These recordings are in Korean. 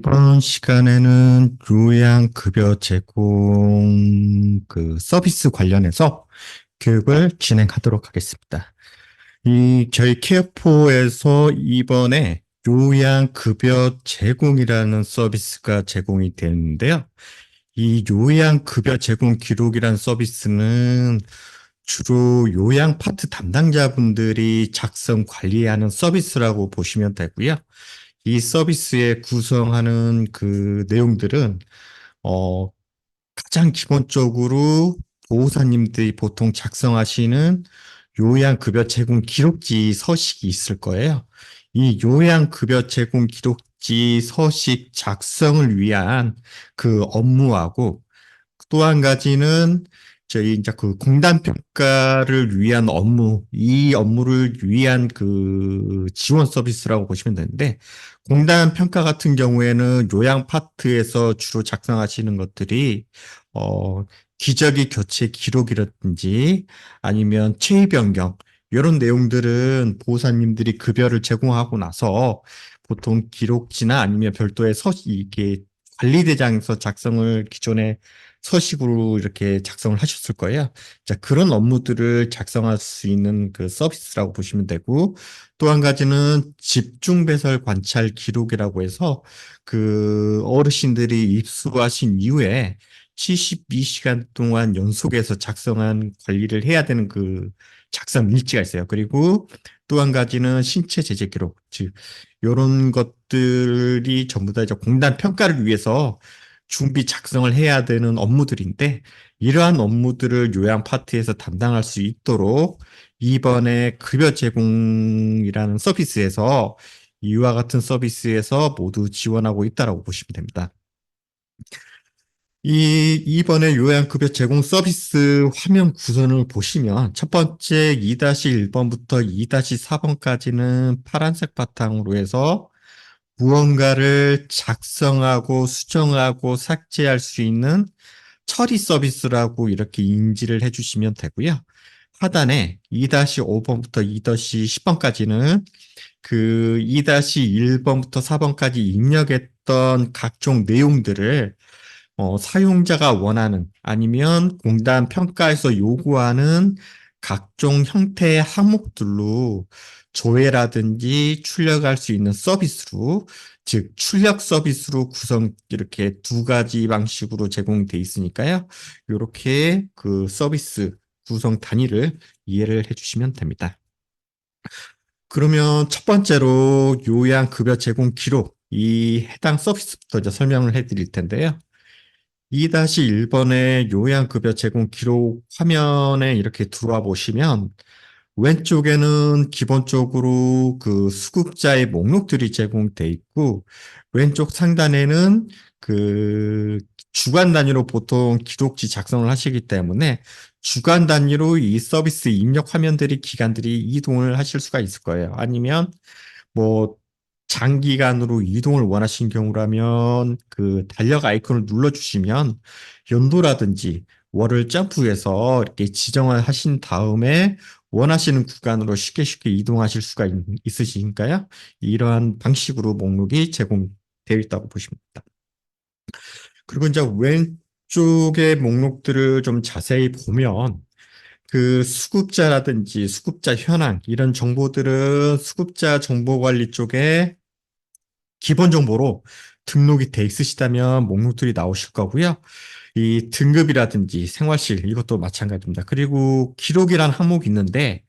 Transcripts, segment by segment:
이번 시간에는 요양급여 제공 서비스 관련해서 교육을 진행하도록 하겠습니다. 저희 케어포에서 이번에 요양급여 제공이라는 서비스가 제공이 되는데요. 이 요양급여 제공 기록이라는 서비스는 주로 요양 파트 담당자분들이 작성 관리하는 서비스라고 보시면 되고요. 이 서비스에 구성하는 그 내용들은 어, 가장 기본적으로 보호사님들이 보통 작성하시는 요양급여 제공 기록지 서식이 있을 거예요. 이 요양급여 제공 기록지 서식 작성을 위한 그 업무하고 또 한 가지는 저희 이제 그 공단 평가를 위한 업무, 이 업무를 위한 그 지원 서비스라고 보시면 되는데, 공단 평가 같은 경우에는 요양 파트에서 주로 작성하시는 것들이 기저귀 교체 기록이라든지 아니면 체위 변경 이런 내용들은 보호사님들이 급여를 제공하고 나서 보통 기록지나 아니면 별도의 이게 관리대장에서 작성을 기존에 서식으로 이렇게 작성을 하셨을 거예요. 자, 그런 업무들을 작성할 수 있는 그 서비스라고 보시면 되고, 또 한 가지는 집중 배설 관찰 기록이라고 해서 그 어르신들이 입수하신 이후에 72시간 동안 연속해서 작성한 관리를 해야 되는 그 작성 일지가 있어요. 그리고 또 한 가지는 신체 제재 기록, 즉 이런 것들이 전부 다 이제 공단 평가를 위해서 준비 작성을 해야 되는 업무들인데 이러한 업무들을 요양 파트에서 담당할 수 있도록 이번에 급여 제공이라는 서비스에서 이와 같은 서비스에서 모두 지원하고 있다라고 보시면 됩니다. 이번에 요양급여 제공 서비스 화면 구성을 보시면 첫 번째 2-1번부터 2-4번까지는 파란색 바탕으로 해서 무언가를 작성하고 수정하고 삭제할 수 있는 처리 서비스라고 이렇게 인지를 해주시면 되고요. 하단에 2-5번부터 2-10번까지는 그 2-1번부터 4번까지 입력했던 각종 내용들을 사용자가 원하는 아니면 공단 평가에서 요구하는 각종 형태의 항목들로 조회라든지 출력할 수 있는 서비스로, 즉 출력 서비스로 이렇게 두 가지 방식으로 제공돼 있으니까요. 이렇게 그 서비스 구성 단위를 이해를 해주시면 됩니다. 그러면 첫 번째로 요양급여 제공 기록, 이 해당 서비스부터 이제 설명을 해드릴 텐데요. 2-1번의 요양급여 제공 기록 화면에 이렇게 들어와 보시면 왼쪽에는 기본적으로 그 수급자의 목록들이 제공돼 있고 왼쪽 상단에는 그 주간 단위로 보통 기록지 작성을 하시기 때문에 주간 단위로 이 서비스 입력 화면들이 기간들이 이동을 하실 수가 있을 거예요. 아니면 뭐 장기간으로 이동을 원하신 경우라면 그 달력 아이콘을 눌러주시면 연도라든지 월을 점프해서 이렇게 지정을 하신 다음에 원하시는 구간으로 쉽게 이동하실 수가 있으시니까요. 이러한 방식으로 목록이 제공되어 있다고 보시면 됩니다. 그리고 이제 왼쪽의 목록들을 좀 자세히 보면 그 수급자라든지 수급자 현황 이런 정보들은 수급자 정보관리 쪽에 기본 정보로 등록이 돼 있으시다면 목록들이 나오실 거고요. 이 등급이라든지 생활실 이것도 마찬가지입니다. 그리고 기록이란 항목이 있는데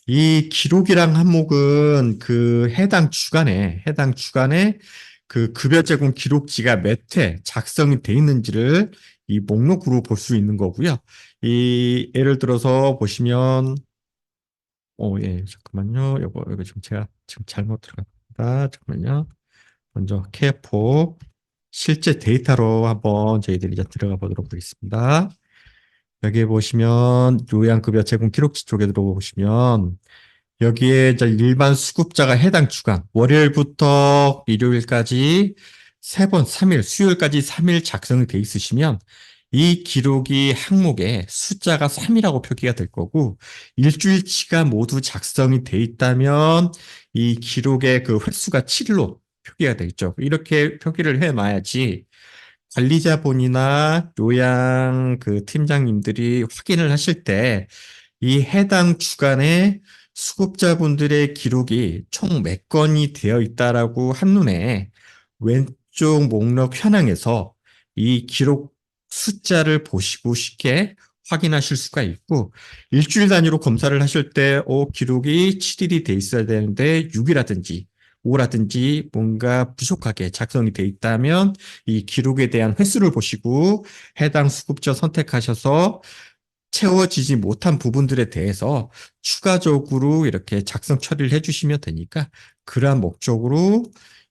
이 기록이란 항목은 그 해당 주간에 그 급여 제공 기록지가 몇 회 작성이 돼 있는지를 이 목록으로 볼 수 있는 거고요. 이 예를 들어서 보시면 예, 잠깐만요. 이거 지금 제가 지금 잘못 들어갔다. 잠깐만요. 먼저 K4 실제 데이터로 한번 저희들이 이제 들어가 보도록 하겠습니다. 여기 보시면 요양급여 제공 기록지 쪽에 들어보시면 여기에 이제 일반 수급자가 해당 주간 월요일부터 일요일까지 3번, 3일, 수요일까지 3일 작성이 돼 있으시면 이 기록이 항목에 숫자가 3이라고 표기가 될 거고 일주일치가 모두 작성이 돼 있다면 이 기록의 그 횟수가 7로 표기가 되겠죠. 이렇게 표기를 해놔야지 관리자분이나 요양 그 팀장님들이 확인을 하실 때 이 해당 주간에 수급자분들의 기록이 총 몇 건이 되어 있다라고 한눈에 왼쪽 목록 현황에서 이 기록 숫자를 보시고 쉽게 확인하실 수가 있고 일주일 단위로 검사를 하실 때 기록이 7일이 돼 있어야 되는데 6이라든지 5라든지 뭔가 부족하게 작성이 돼 있다면 이 기록에 대한 횟수를 보시고 해당 수급자 선택하셔서 채워지지 못한 부분들에 대해서 추가적으로 이렇게 작성 처리를 해주시면 되니까 그러한 목적으로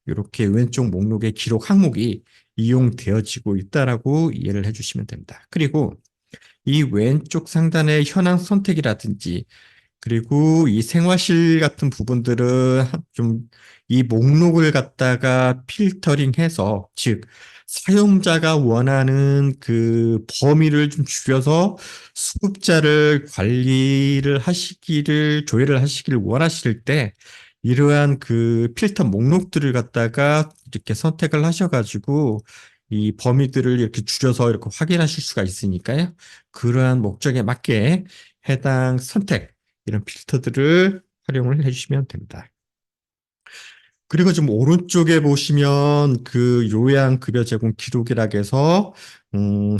이렇게 왼쪽 목록의 기록 항목이 이용되어지고 있다라고 이해를 해주시면 됩니다. 그리고 이 왼쪽 상단의 현황 선택이라든지 그리고 이 생활실 같은 부분들은 좀 이 목록을 갖다가 필터링해서 즉 사용자가 원하는 그 범위를 좀 줄여서 수급자를 관리를 하시기를 조회를 하시기를 원하실 때 이러한 그 필터 목록들을 갖다가 이렇게 선택을 하셔가지고 이 범위들을 이렇게 줄여서 이렇게 확인하실 수가 있으니까요. 그러한 목적에 맞게 해당 선택 이런 필터들을 활용을 해주시면 됩니다. 그리고 좀 오른쪽에 보시면 그 요양급여 제공 기록이라고 해서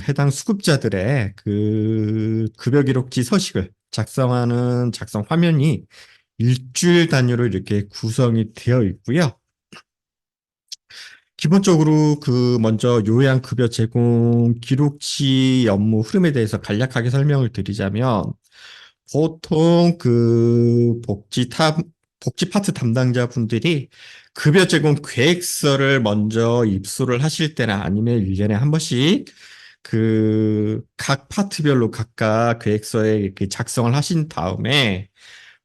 해당 수급자들의 그 급여 기록지 서식을 작성하는 작성 화면이 일주일 단위로 이렇게 구성이 되어 있고요. 기본적으로 그 먼저 요양급여 제공 기록지 업무 흐름에 대해서 간략하게 설명을 드리자면 보통 그 복지 파트 담당자분들이 급여 제공 계획서를 먼저 입수를 하실 때나 아니면 1년에 한 번씩 그 각 파트별로 각각 계획서에 이렇게 작성을 하신 다음에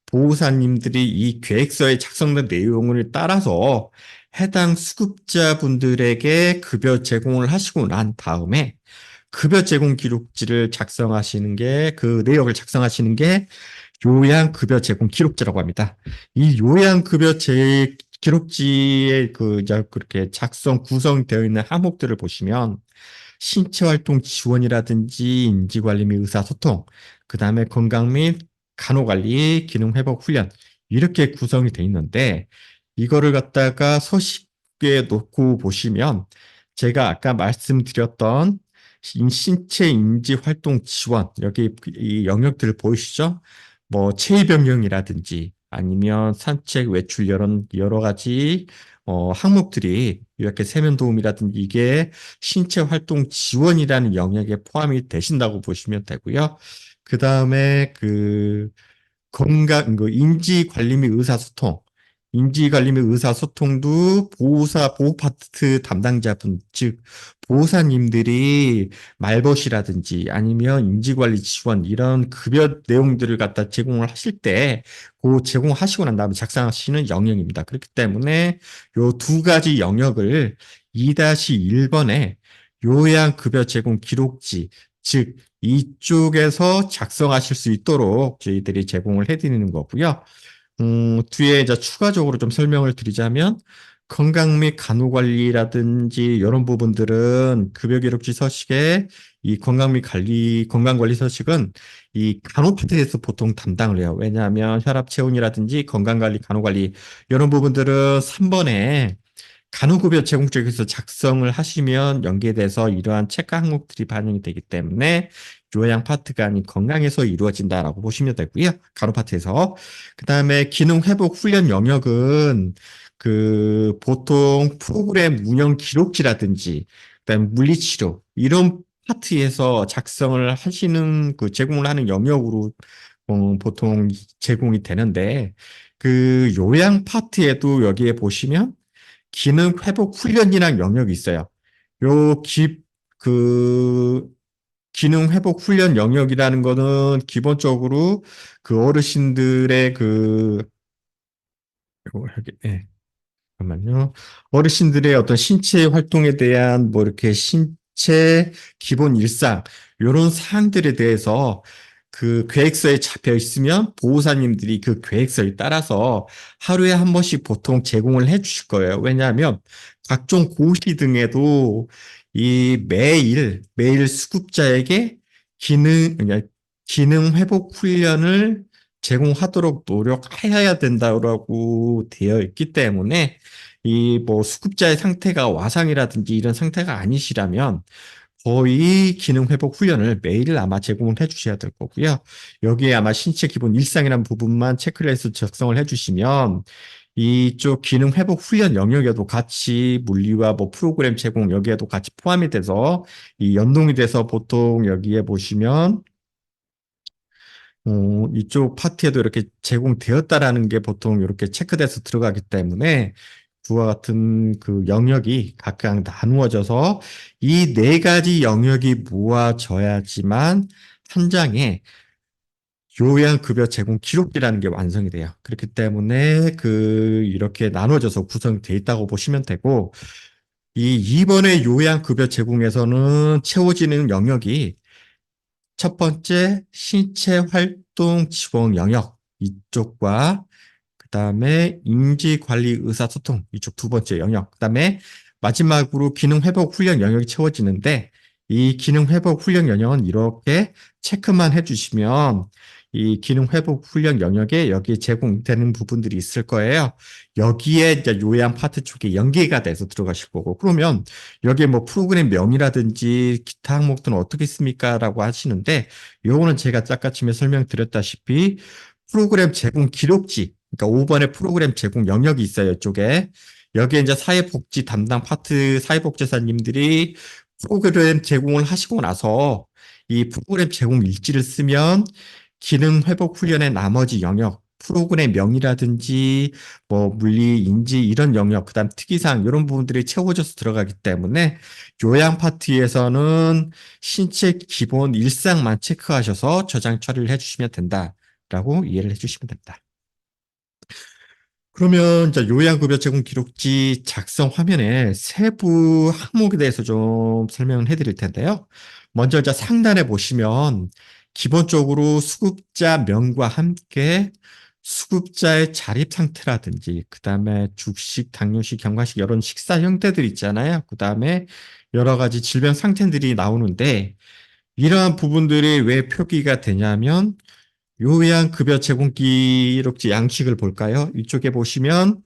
보호사님들이 이 계획서에 작성된 내용을 따라서 해당 수급자분들에게 급여 제공을 하시고 난 다음에 급여 제공 기록지를 작성하시는 게 그 내역을 작성하시는 게 요양급여 제공 기록지라고 합니다. 이 요양급여 기록지에 그 이제 그렇게 작성 구성되어 있는 항목들을 보시면 신체활동 지원이라든지 인지관리 및 의사소통, 그 다음에 건강 및 간호관리, 기능회복 훈련 이렇게 구성이 되어 있는데 이거를 갖다가 서식에 놓고 보시면 제가 아까 말씀드렸던 신체 인지 활동 지원 여기 이 영역들을 보이시죠? 뭐 체위 변경이라든지 아니면 산책 외출 이런 여러 가지 항목들이 이렇게 세면 도움이라든지 이게 신체 활동 지원이라는 영역에 포함이 되신다고 보시면 되고요. 그 다음에 그 건강, 그 인지 관리 및 의사소통. 인지 관리 및 의사소통도 보호 파트 담당자분, 즉, 보호사님들이 말벗이라든지 아니면 인지 관리 지원, 이런 급여 내용들을 갖다 제공을 하실 때, 그 제공하시고 난 다음에 작성하시는 영역입니다. 그렇기 때문에 요 두 가지 영역을 2-1번에 요양급여 제공 기록지, 즉, 이쪽에서 작성하실 수 있도록 저희들이 제공을 해드리는 거고요. 뒤에 이제 추가적으로 좀 설명을 드리자면 건강 및 간호관리라든지 이런 부분들은 급여기록지 서식에 이 건강관리 서식은 이 간호파트에서 보통 담당을 해요. 왜냐하면 혈압체온이라든지 건강관리, 간호관리 이런 부분들은 3번에 간호급여 제공 쪽에서 작성을 하시면 연계돼서 이러한 체크 항목들이 반영이 되기 때문에 요양 파트가 아닌 건강에서 이루어진다라고 보시면 되고요. 간호 파트에서. 그다음에 기능 회복 훈련 영역은 그 보통 프로그램 운영 기록지라든지 그다음에 물리치료 이런 파트에서 작성을 하시는 그 제공을 하는 영역으로 보통 제공이 되는데 그 요양 파트에도 여기에 보시면 기능 회복 훈련이라는 영역이 있어요. 요 그 기능 회복 훈련 영역이라는 거는 기본적으로 그 어르신들의 예, 잠깐만요. 어르신들의 어떤 신체 활동에 대한 뭐 이렇게 신체 기본 일상 이런 사항들에 대해서 그 계획서에 잡혀 있으면 보호사님들이 그 계획서에 따라서 하루에 한 번씩 보통 제공을 해 주실 거예요. 왜냐하면 각종 고시 등에도 이 매일 수급자에게 기능 회복 훈련을 제공하도록 노력해야 된다고 되어 있기 때문에 이 뭐 수급자의 상태가 와상이라든지 이런 상태가 아니시라면 거의 기능 회복 훈련을 매일 아마 제공을 해 주셔야 될 거고요. 여기에 아마 신체 기본 일상이라는 부분만 체크리스트 작성을 해 주시면 이쪽 기능 회복 훈련 영역에도 같이 물리와 뭐 프로그램 제공 여기에도 같이 포함이 돼서 이 연동이 돼서 보통 여기에 보시면 이쪽 파트에도 이렇게 제공되었다라는 게 보통 이렇게 체크돼서 들어가기 때문에 그와 같은 그 영역이 각각 나누어져서 이 네 가지 영역이 모아져야지만 한 장에 요양급여 제공 기록이라는 게 완성이 돼요. 그렇기 때문에 이렇게 나눠져서 구성되어 있다고 보시면 되고, 이 이번에 요양급여 제공에서는 채워지는 영역이 첫 번째 신체 활동 지원 영역 이쪽과 그다음에 인지 관리 의사소통 이쪽 두 번째 영역 그다음에 마지막으로 기능 회복 훈련 영역이 채워지는데 이 기능 회복 훈련 영역은 이렇게 체크만 해주시면 이 기능 회복 훈련 영역에 여기에 제공되는 부분들이 있을 거예요. 여기에 이제 요양 파트 쪽에 연계가 돼서 들어가실 거고 그러면 여기에 뭐 프로그램 명이라든지 기타 항목들은 어떻게 씁니까? 라고 하시는데 요거는 제가 아까쯤에 설명드렸다시피 프로그램 제공 기록지 그러니까 5번에 프로그램 제공 영역이 있어요, 이쪽에. 여기에 이제 사회복지 담당 파트 사회복지사님들이 프로그램 제공을 하시고 나서 이 프로그램 제공 일지를 쓰면 기능 회복 훈련의 나머지 영역, 프로그램 명이라든지 뭐 물리, 인지 이런 영역, 그다음 특이사항 이런 부분들이 채워져서 들어가기 때문에 요양 파트에서는 신체 기본 일상만 체크하셔서 저장 처리를 해주시면 된다라고 이해를 해주시면 됩니다. 그러면 이제 요양급여 제공 기록지 작성 화면에 세부 항목에 대해서 좀 설명을 해드릴 텐데요. 먼저 이제 상단에 보시면 기본적으로 수급자 명과 함께 수급자의 자립 상태라든지 그다음에 죽식, 당뇨식, 경과식 이런 식사 형태들 있잖아요. 그다음에 여러 가지 질병 상태들이 나오는데 이러한 부분들이 왜 표기가 되냐면 요양급여 제공 기록지 양식을 볼까요? 이쪽에 보시면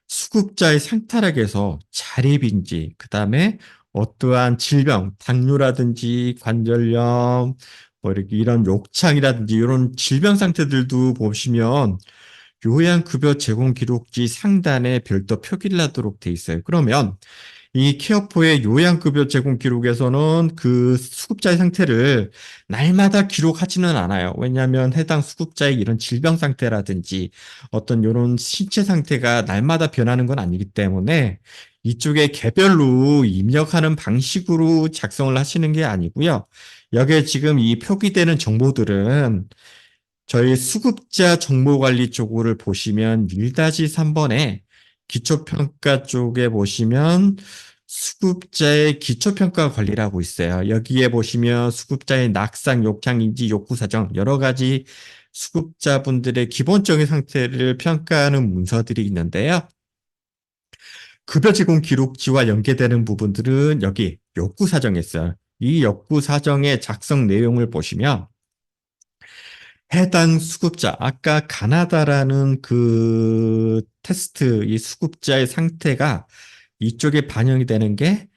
수급자의 상타락에서 자립인지, 그 다음에 어떠한 질병, 당뇨라든지 관절염, 뭐 이렇게 이런 욕창이라든지 이런 질병 상태들도 보시면 요양급여 제공 기록지 상단에 별도 표기를 하도록 돼 있어요. 그러면 이 케어포의 요양급여 제공 기록에서는 그 수급자의 상태를 날마다 기록하지는 않아요. 왜냐하면 해당 수급자의 이런 질병 상태라든지 어떤 이런 신체 상태가 날마다 변하는 건 아니기 때문에 이쪽에 개별로 입력하는 방식으로 작성을 하시는 게 아니고요. 여기에 지금 이 표기되는 정보들은 저희 수급자 정보관리 쪽을 보시면 1-3번에 기초평가 쪽에 보시면 수급자의 기초평가 관리라고 있어요. 여기에 보시면 수급자의 낙상, 욕창인지, 욕구 사정 여러 가지 수급자분들의 기본적인 상태를 평가하는 문서들이 있는데요. 급여 제공 기록지와 연계되는 부분들은 여기 욕구 사정에 있어요. 이 욕구 사정의 작성 내용을 보시면 해당 수급자, 아까 가나다라는 그 테스트, 이 수급자의 상태가 이쪽에 반영이 되는 게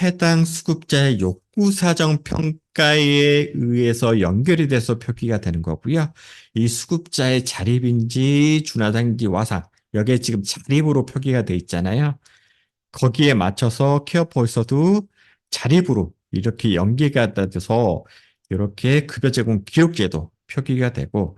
해당 수급자의 욕구 사정 평가에 의해서 연결이 돼서 표기가 되는 거고요. 이 수급자의 자립인지 준하단지 와상, 여기에 지금 자립으로 표기가 돼 있잖아요. 거기에 맞춰서 케어포에서도 자립으로 이렇게 연계가 돼서 이렇게 급여 제공 기록제도 표기가 되고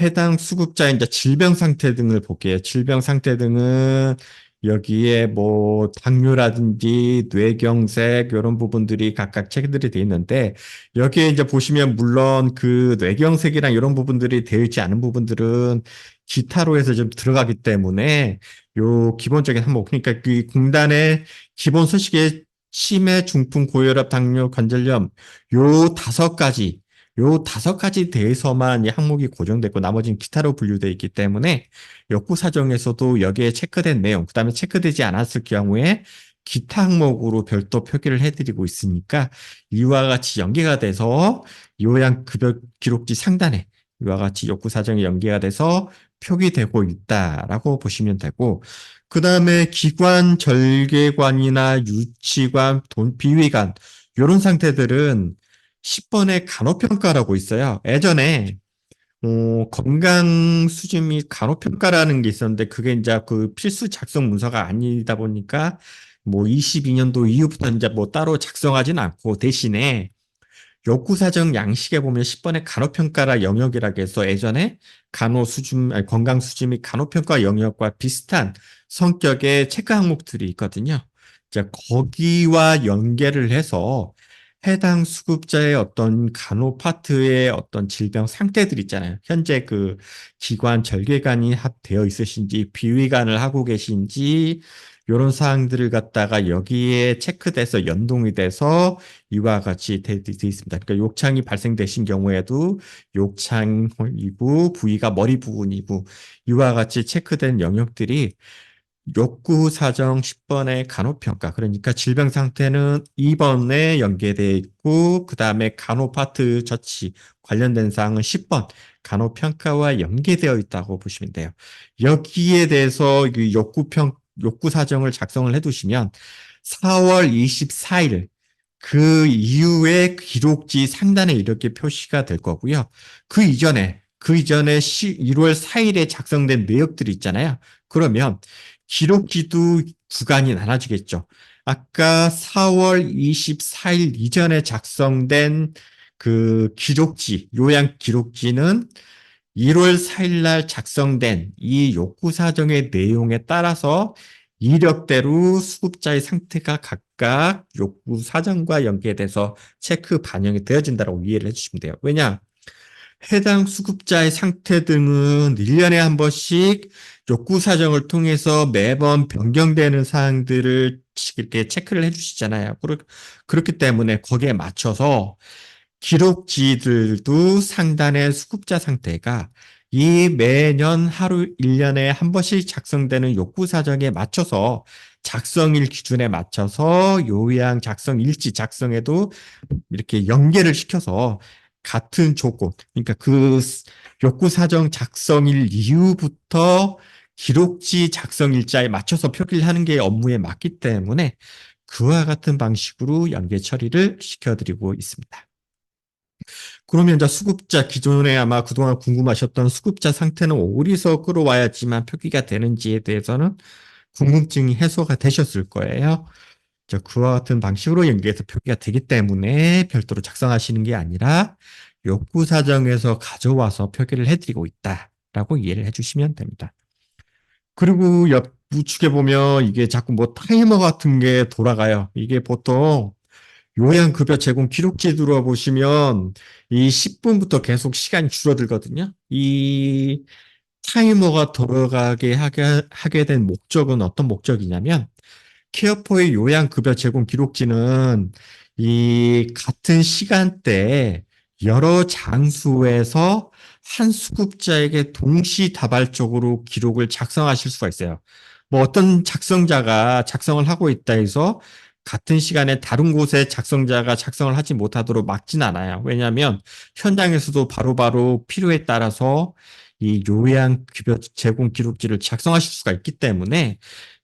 해당 수급자의 이제 질병 상태 등을 볼게요. 질병 상태 등은 여기에 뭐 당뇨라든지 뇌경색 이런 부분들이 각각 체크들이 돼 있는데 여기에 이제 보시면 물론 그 뇌경색이랑 이런 부분들이 되어 있지 않은 부분들은 기타로 해서 좀 들어가기 때문에 요 기본적인 항목 그러니까 그 공단의 기본 소식에 치매, 중풍, 고혈압, 당뇨, 관절염 요 5가지 요 다섯 가지 대해서만 이 항목이 고정됐고 나머지는 기타로 분류되어 있기 때문에 욕구 사정에서도 여기에 체크된 내용, 그다음에 체크되지 않았을 경우에 기타 항목으로 별도 표기를 해드리고 있으니까 이와 같이 연계가 돼서 요양급여 기록지 상단에 이와 같이 욕구 사정이 연계가 돼서 표기되고 있다라고 보시면 되고, 그 다음에 기관, 절개관이나 유치관, 돈, 비위관 이런 상태들은 10번의 간호평가라고 있어요. 예전에 건강 수준 및 간호평가라는 게 있었는데 그게 이제 그 필수 작성 문서가 아니다 보니까 뭐 22년도 이후부터 이제 뭐 따로 작성하진 않고 대신에 욕구사정 양식에 보면 10번의 간호평가라 영역이라고 해서 예전에 간호 수준, 아니, 건강 수준 및 간호평가 영역과 비슷한 성격의 체크 항목들이 있거든요. 자, 거기와 연계를 해서 해당 수급자의 어떤 간호 파트의 어떤 질병 상태들 있잖아요. 현재 그 기관 절개관이 합되어 있으신지, 비위관을 하고 계신지, 이런 사항들을 갖다가 여기에 체크돼서 연동이 돼서 이와 같이 돼 있습니다. 그러니까 욕창이 발생되신 경우에도 욕창이고 부위가 머리 부분이고 이와 같이 체크된 영역들이 욕구 사정 10번의 간호평가, 그러니까 질병 상태는 2번에 연계되어 있고 그 다음에 간호 파트 처치 관련된 사항은 10번 간호평가와 연계되어 있다고 보시면 돼요. 여기에 대해서 욕구 사정을 작성을 해두시면 4월 24일 그 이후에 기록지 상단에 이렇게 표시가 될 거고요. 그 이전에 1월 4일에 작성된 내역들이 있잖아요. 그러면 기록지도 구간이 나눠지겠죠. 아까 4월 24일 이전에 작성된 그 기록지, 요양 기록지는 1월 4일 날 작성된 이 욕구 사정의 내용에 따라서 이력대로 수급자의 상태가 각각 욕구 사정과 연계돼서 체크 반영이 되어진다고 이해를 해주시면 돼요. 왜냐? 해당 수급자의 상태 등은 1년에 한 번씩 욕구 사정을 통해서 매번 변경되는 사항들을 이렇게 체크를 해주시잖아요. 그렇기 때문에 거기에 맞춰서 기록지들도 상단의 수급자 상태가 이 매년 하루 1년에 한 번씩 작성되는 욕구 사정에 맞춰서 작성일 기준에 맞춰서 요양 작성 일지 작성에도 이렇게 연계를 시켜서 같은 조건, 그러니까 그 욕구 사정 작성일 이후부터 기록지 작성 일자에 맞춰서 표기를 하는 게 업무에 맞기 때문에 그와 같은 방식으로 연계 처리를 시켜드리고 있습니다. 그러면 이제 수급자, 기존에 아마 그동안 궁금하셨던 수급자 상태는 어디서 끌어와야지만 표기가 되는지에 대해서는 궁금증이 해소가 되셨을 거예요. 그와 같은 방식으로 연계해서 표기가 되기 때문에 별도로 작성하시는 게 아니라 욕구 사정에서 가져와서 표기를 해드리고 있다라고 이해를 해주시면 됩니다. 그리고 옆 우측에 보면 이게 자꾸 뭐 타이머 같은 게 돌아가요. 이게 보통 요양급여 제공 기록지 들어보시면 이 10분부터 계속 시간이 줄어들거든요. 이 타이머가 돌아가게 하게 된 목적은 어떤 목적이냐면 케어포의 요양급여 제공 기록지는 이 같은 시간대에 여러 장소에서 한 수급자에게 동시다발적으로 기록을 작성하실 수가 있어요. 뭐 어떤 작성자가 작성을 하고 있다 해서 같은 시간에 다른 곳에 작성자가 작성을 하지 못하도록 막진 않아요. 왜냐하면 현장에서도 바로바로 필요에 따라서 이 요양급여 제공 기록지를 작성하실 수가 있기 때문에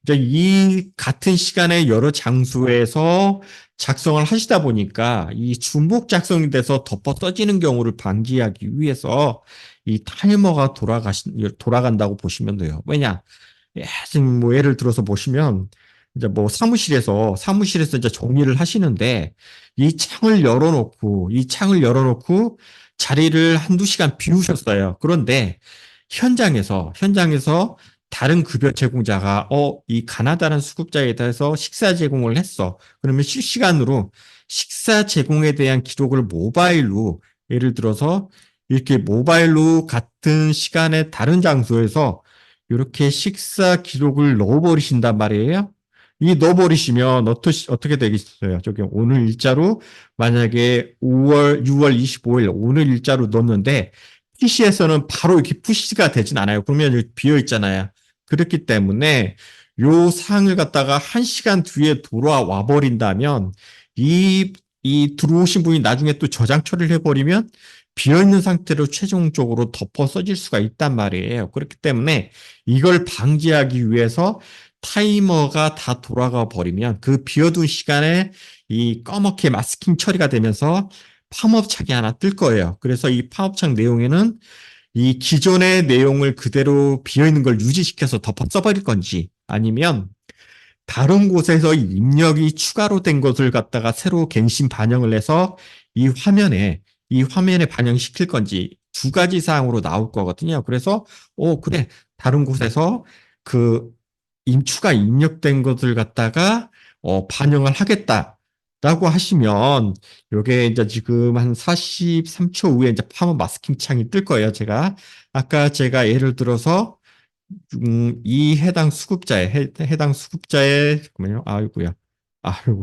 이제 이 같은 시간에 여러 장소에서 작성을 하시다 보니까 이 중복 작성이 돼서 덮어 써지는 경우를 방지하기 위해서 이 타이머가 돌아간다고 보시면 돼요. 왜냐? 지금 뭐 예를 들어서 보시면 이제 뭐 사무실에서 이제 정리를 하시는데 이 창을 열어놓고 자리를 한두 시간 비우셨어요. 그런데 현장에서 다른 급여 제공자가 이 가나다란 수급자에 대해서 식사 제공을 했어. 그러면 실시간으로 식사 제공에 대한 기록을 모바일로 예를 들어서 이렇게 모바일로 같은 시간에 다른 장소에서 이렇게 식사 기록을 넣어버리신단 말이에요. 이 넣어버리시면 어떻게 되겠어요? 저기 오늘 일자로 만약에 6월 25일 오늘 일자로 넣었는데 PC에서는 바로 이렇게 푸시가 되진 않아요. 그러면 여기 비어 있잖아요. 그렇기 때문에 요 사항을 갖다가 1시간 뒤에 돌아와 버린다면 이 들어오신 분이 나중에 또 저장 처리를 해버리면 비어있는 상태로 최종적으로 덮어 써질 수가 있단 말이에요. 그렇기 때문에 이걸 방지하기 위해서 타이머가 다 돌아가 버리면 그 비어둔 시간에 이 검게 마스킹 처리가 되면서 팝업 창이 하나 뜰 거예요. 그래서 이 팝업 창 내용에는 이 기존의 내용을 그대로 비어있는 걸 유지시켜서 덮어 써버릴 건지 아니면 다른 곳에서 입력이 추가로 된 것을 갖다가 새로 갱신 반영을 해서 이 화면에 반영시킬 건지 두 가지 사항으로 나올 거거든요. 그래서 그래 다른 곳에서 그 추가 입력된 것을 갖다가 반영을 하겠다라고 하시면 요게 이제 지금 한 43초 후에 이제 팝업 마스킹 창이 뜰 거예요. 아까 제가 예를 들어서 이 해당 수급자의, 잠깐만요. 아이고야. 아이고,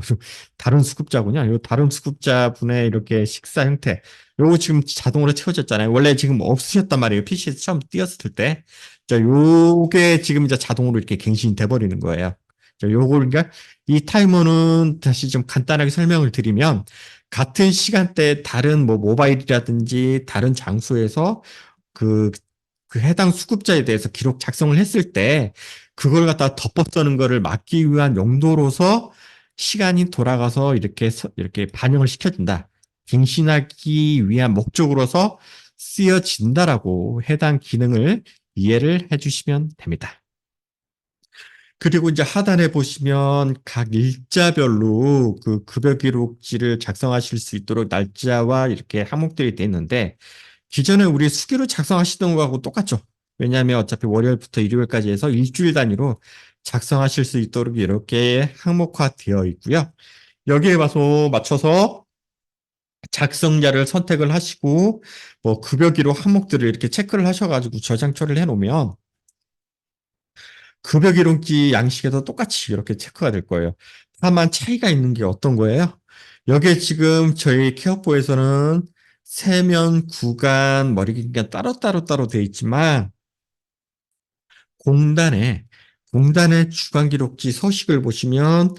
다른 수급자군요. 요 다른 수급자분의 이렇게 식사 형태. 요거 지금 자동으로 채워졌잖아요. 원래 지금 없으셨단 말이에요. PC에서 처음 띄었을 때. 자, 요게 지금 이제 자동으로 이렇게 갱신이 돼버리는 거예요. 자, 요걸, 그러니까 이 타이머는 다시 좀 간단하게 설명을 드리면 같은 시간대에 다른 뭐 모바일이라든지 다른 장소에서 그 해당 수급자에 대해서 기록 작성을 했을 때 그걸 갖다 덮어 쓰는 거를 막기 위한 용도로서 시간이 돌아가서 이렇게 반영을 시켜준다. 갱신하기 위한 목적으로서 쓰여진다라고 해당 기능을 이해를 해주시면 됩니다. 그리고 이제 하단에 보시면 각 일자별로 그 급여 기록지를 작성하실 수 있도록 날짜와 이렇게 항목들이 되어 있는데 기존에 우리 수기로 작성하시던 거하고 똑같죠. 왜냐하면 어차피 월요일부터 일요일까지 해서 일주일 단위로 작성하실 수 있도록 이렇게 항목화되어 있고요. 여기에 맞춰서 작성자를 선택을 하시고 뭐 급여 기록 항목들을 이렇게 체크를 하셔가지고 저장 처리를 해놓으면 급여 기록지 양식에도 똑같이 이렇게 체크가 될 거예요. 다만 차이가 있는 게 어떤 거예요? 여기에 지금 저희 케어포에서는 세면, 구간, 머리 길이가 따로 되어 있지만 공단에 공단의 주간 기록지 서식을 보시면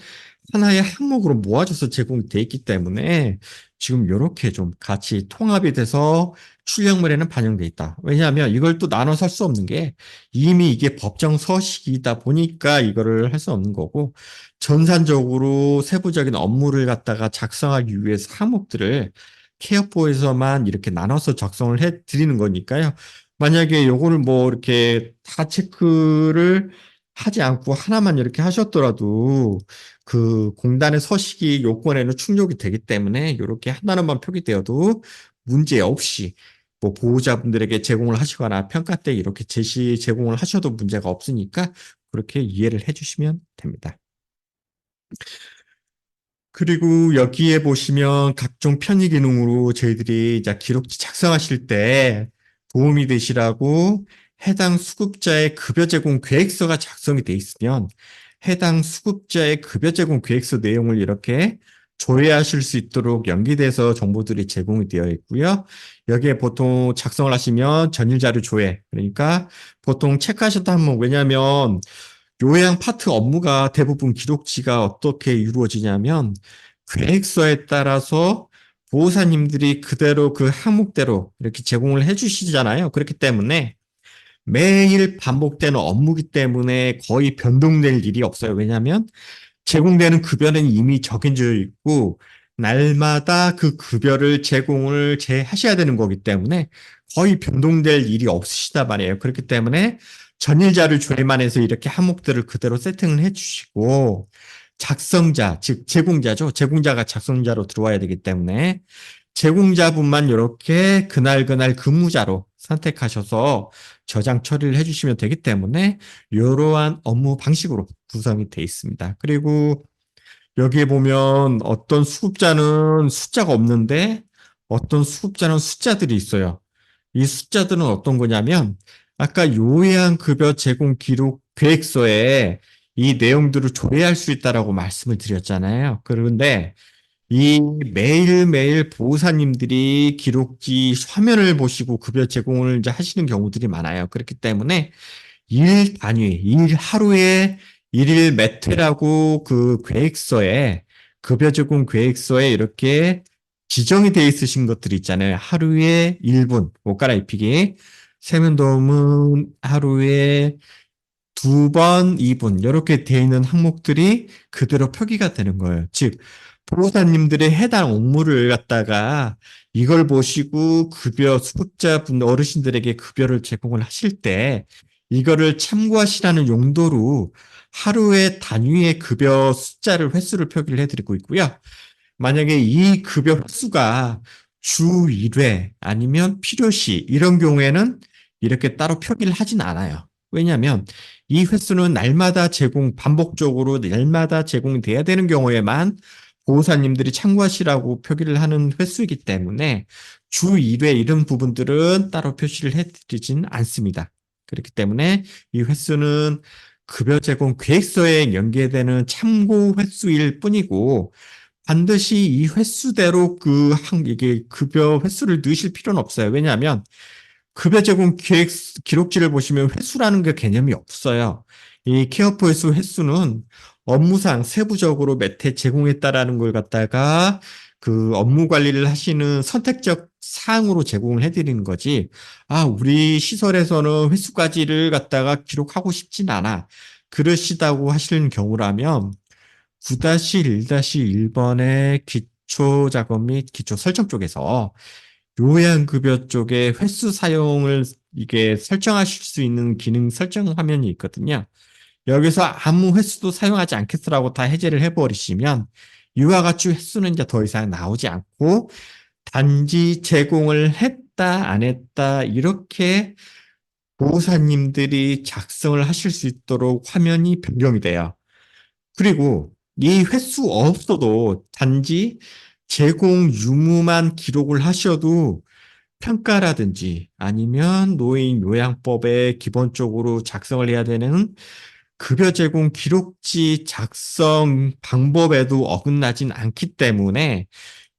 하나의 항목으로 모아져서 제공이 되어 있기 때문에 지금 이렇게 좀 같이 통합이 돼서 출력물에는 반영돼 있다. 왜냐하면 이걸 또 나눠서 할 수 없는 게 이미 이게 법정 서식이다 보니까 이거를 할 수 없는 거고 전산적으로 세부적인 업무를 갖다가 작성하기 위해서 항목들을 케어포에서만 이렇게 나눠서 작성을 해 드리는 거니까요. 만약에 요거를 뭐 이렇게 다 체크를 하지 않고 하나만 이렇게 하셨더라도 그 공단의 서식이 요건에는 충족이 되기 때문에 이렇게 하나만 표기되어도 문제 없이 뭐 보호자분들에게 제공을 하시거나 평가 때 이렇게 제공을 하셔도 문제가 없으니까 그렇게 이해를 해주시면 됩니다. 그리고 여기에 보시면 각종 편의 기능으로 저희들이 이제 기록지 작성하실 때 도움이 되시라고 해당 수급자의 급여 제공 계획서가 작성이 돼 있으면 해당 수급자의 급여 제공 계획서 내용을 이렇게 조회하실 수 있도록 연기돼서 정보들이 제공이 되어 있고요. 여기에 보통 작성을 하시면 전일 자료 조회, 그러니까 보통 체크하셨다 하면 왜냐하면 요양 파트 업무가 대부분 기록지가 어떻게 이루어지냐면 계획서에 따라서 보호사님들이 그대로 그 항목대로 이렇게 제공을 해주시잖아요. 그렇기 때문에 매일 반복되는 업무기 때문에 거의 변동될 일이 없어요. 왜냐하면 제공되는 급여는 이미 정해져 있고 날마다 그 급여를 제공을 하셔야 되는 거기 때문에 거의 변동될 일이 없으시다 말이에요. 그렇기 때문에 전일자를 조회만 해서 이렇게 항목들을 그대로 세팅을 해주시고 작성자, 즉 제공자죠. 제공자가 작성자로 들어와야 되기 때문에 제공자분만 이렇게 그날 근무자로 선택하셔서 저장 처리를 해주시면 되기 때문에 이러한 업무 방식으로 구성이 되어 있습니다. 그리고 여기에 보면 어떤 수급자는 숫자가 없는데 어떤 수급자는 숫자들이 있어요. 이 숫자들은 어떤 거냐면 아까 요양급여 제공 기록 계획서에 이 내용들을 조회할 수 있다라고 말씀을 드렸잖아요. 그런데 이 매일매일 보호사님들이 기록지 화면을 보시고 급여 제공을 이제 하시는 경우들이 많아요. 그렇기 때문에 일 단위, 일 하루에 일일 매트라고 그 계획서에 급여 제공 계획서에 이렇게 지정이 되어 있으신 것들 있잖아요. 하루에 1분 옷 갈아입히기, 세면도움은 하루에 2번, 2분 이렇게 되어 있는 항목들이 그대로 표기가 되는 거예요. 즉 보호사님들의 해당 업무를 갖다가 이걸 보시고 급여 수급자분 어르신들에게 급여를 제공을 하실 때 이거를 참고하시라는 용도로 하루의 단위의 급여 숫자를 횟수를 표기를 해드리고 있고요. 만약에 이 급여 횟수가 주 1회 아니면 필요시 이런 경우에는 이렇게 따로 표기를 하진 않아요. 왜냐하면 이 횟수는 날마다 반복적으로 날마다 제공돼야 되는 경우에만 보호사님들이 참고하시라고 표기를 하는 횟수이기 때문에 주 1회 이런 부분들은 따로 표시를 해드리진 않습니다. 그렇기 때문에 이 횟수는 급여 제공 계획서에 연계되는 참고 횟수일 뿐이고 반드시 이 횟수대로 이게 급여 횟수를 넣으실 필요는 없어요. 왜냐하면 급여 제공 계획 기록지를 보시면 횟수라는 게 개념이 없어요. 이 케어포 횟수는 업무상 세부적으로 몇 회 제공했다라는 걸 갖다가 그 업무 관리를 하시는 선택적 사항으로 제공을 해드리는 거지. 아, 우리 시설에서는 횟수까지를 갖다가 기록하고 싶진 않아. 그러시다고 하시는 경우라면 9-1-1번의 기초 작업 및 기초 설정 쪽에서 요양급여 쪽에 횟수 사용을 이게 설정하실 수 있는 기능 설정 화면이 있거든요. 여기서 아무 횟수도 사용하지 않겠다라고 다 해제를 해버리시면 이와 같이 횟수는 이제 더 이상 나오지 않고 단지 제공을 했다 안 했다 이렇게 보호사님들이 작성을 하실 수 있도록 화면이 변경이 돼요. 그리고 이 횟수 없어도 단지 제공 유무만 기록을 하셔도 평가라든지 아니면 노인 요양법에 기본적으로 작성을 해야 되는 급여 제공 기록지 작성 방법에도 어긋나진 않기 때문에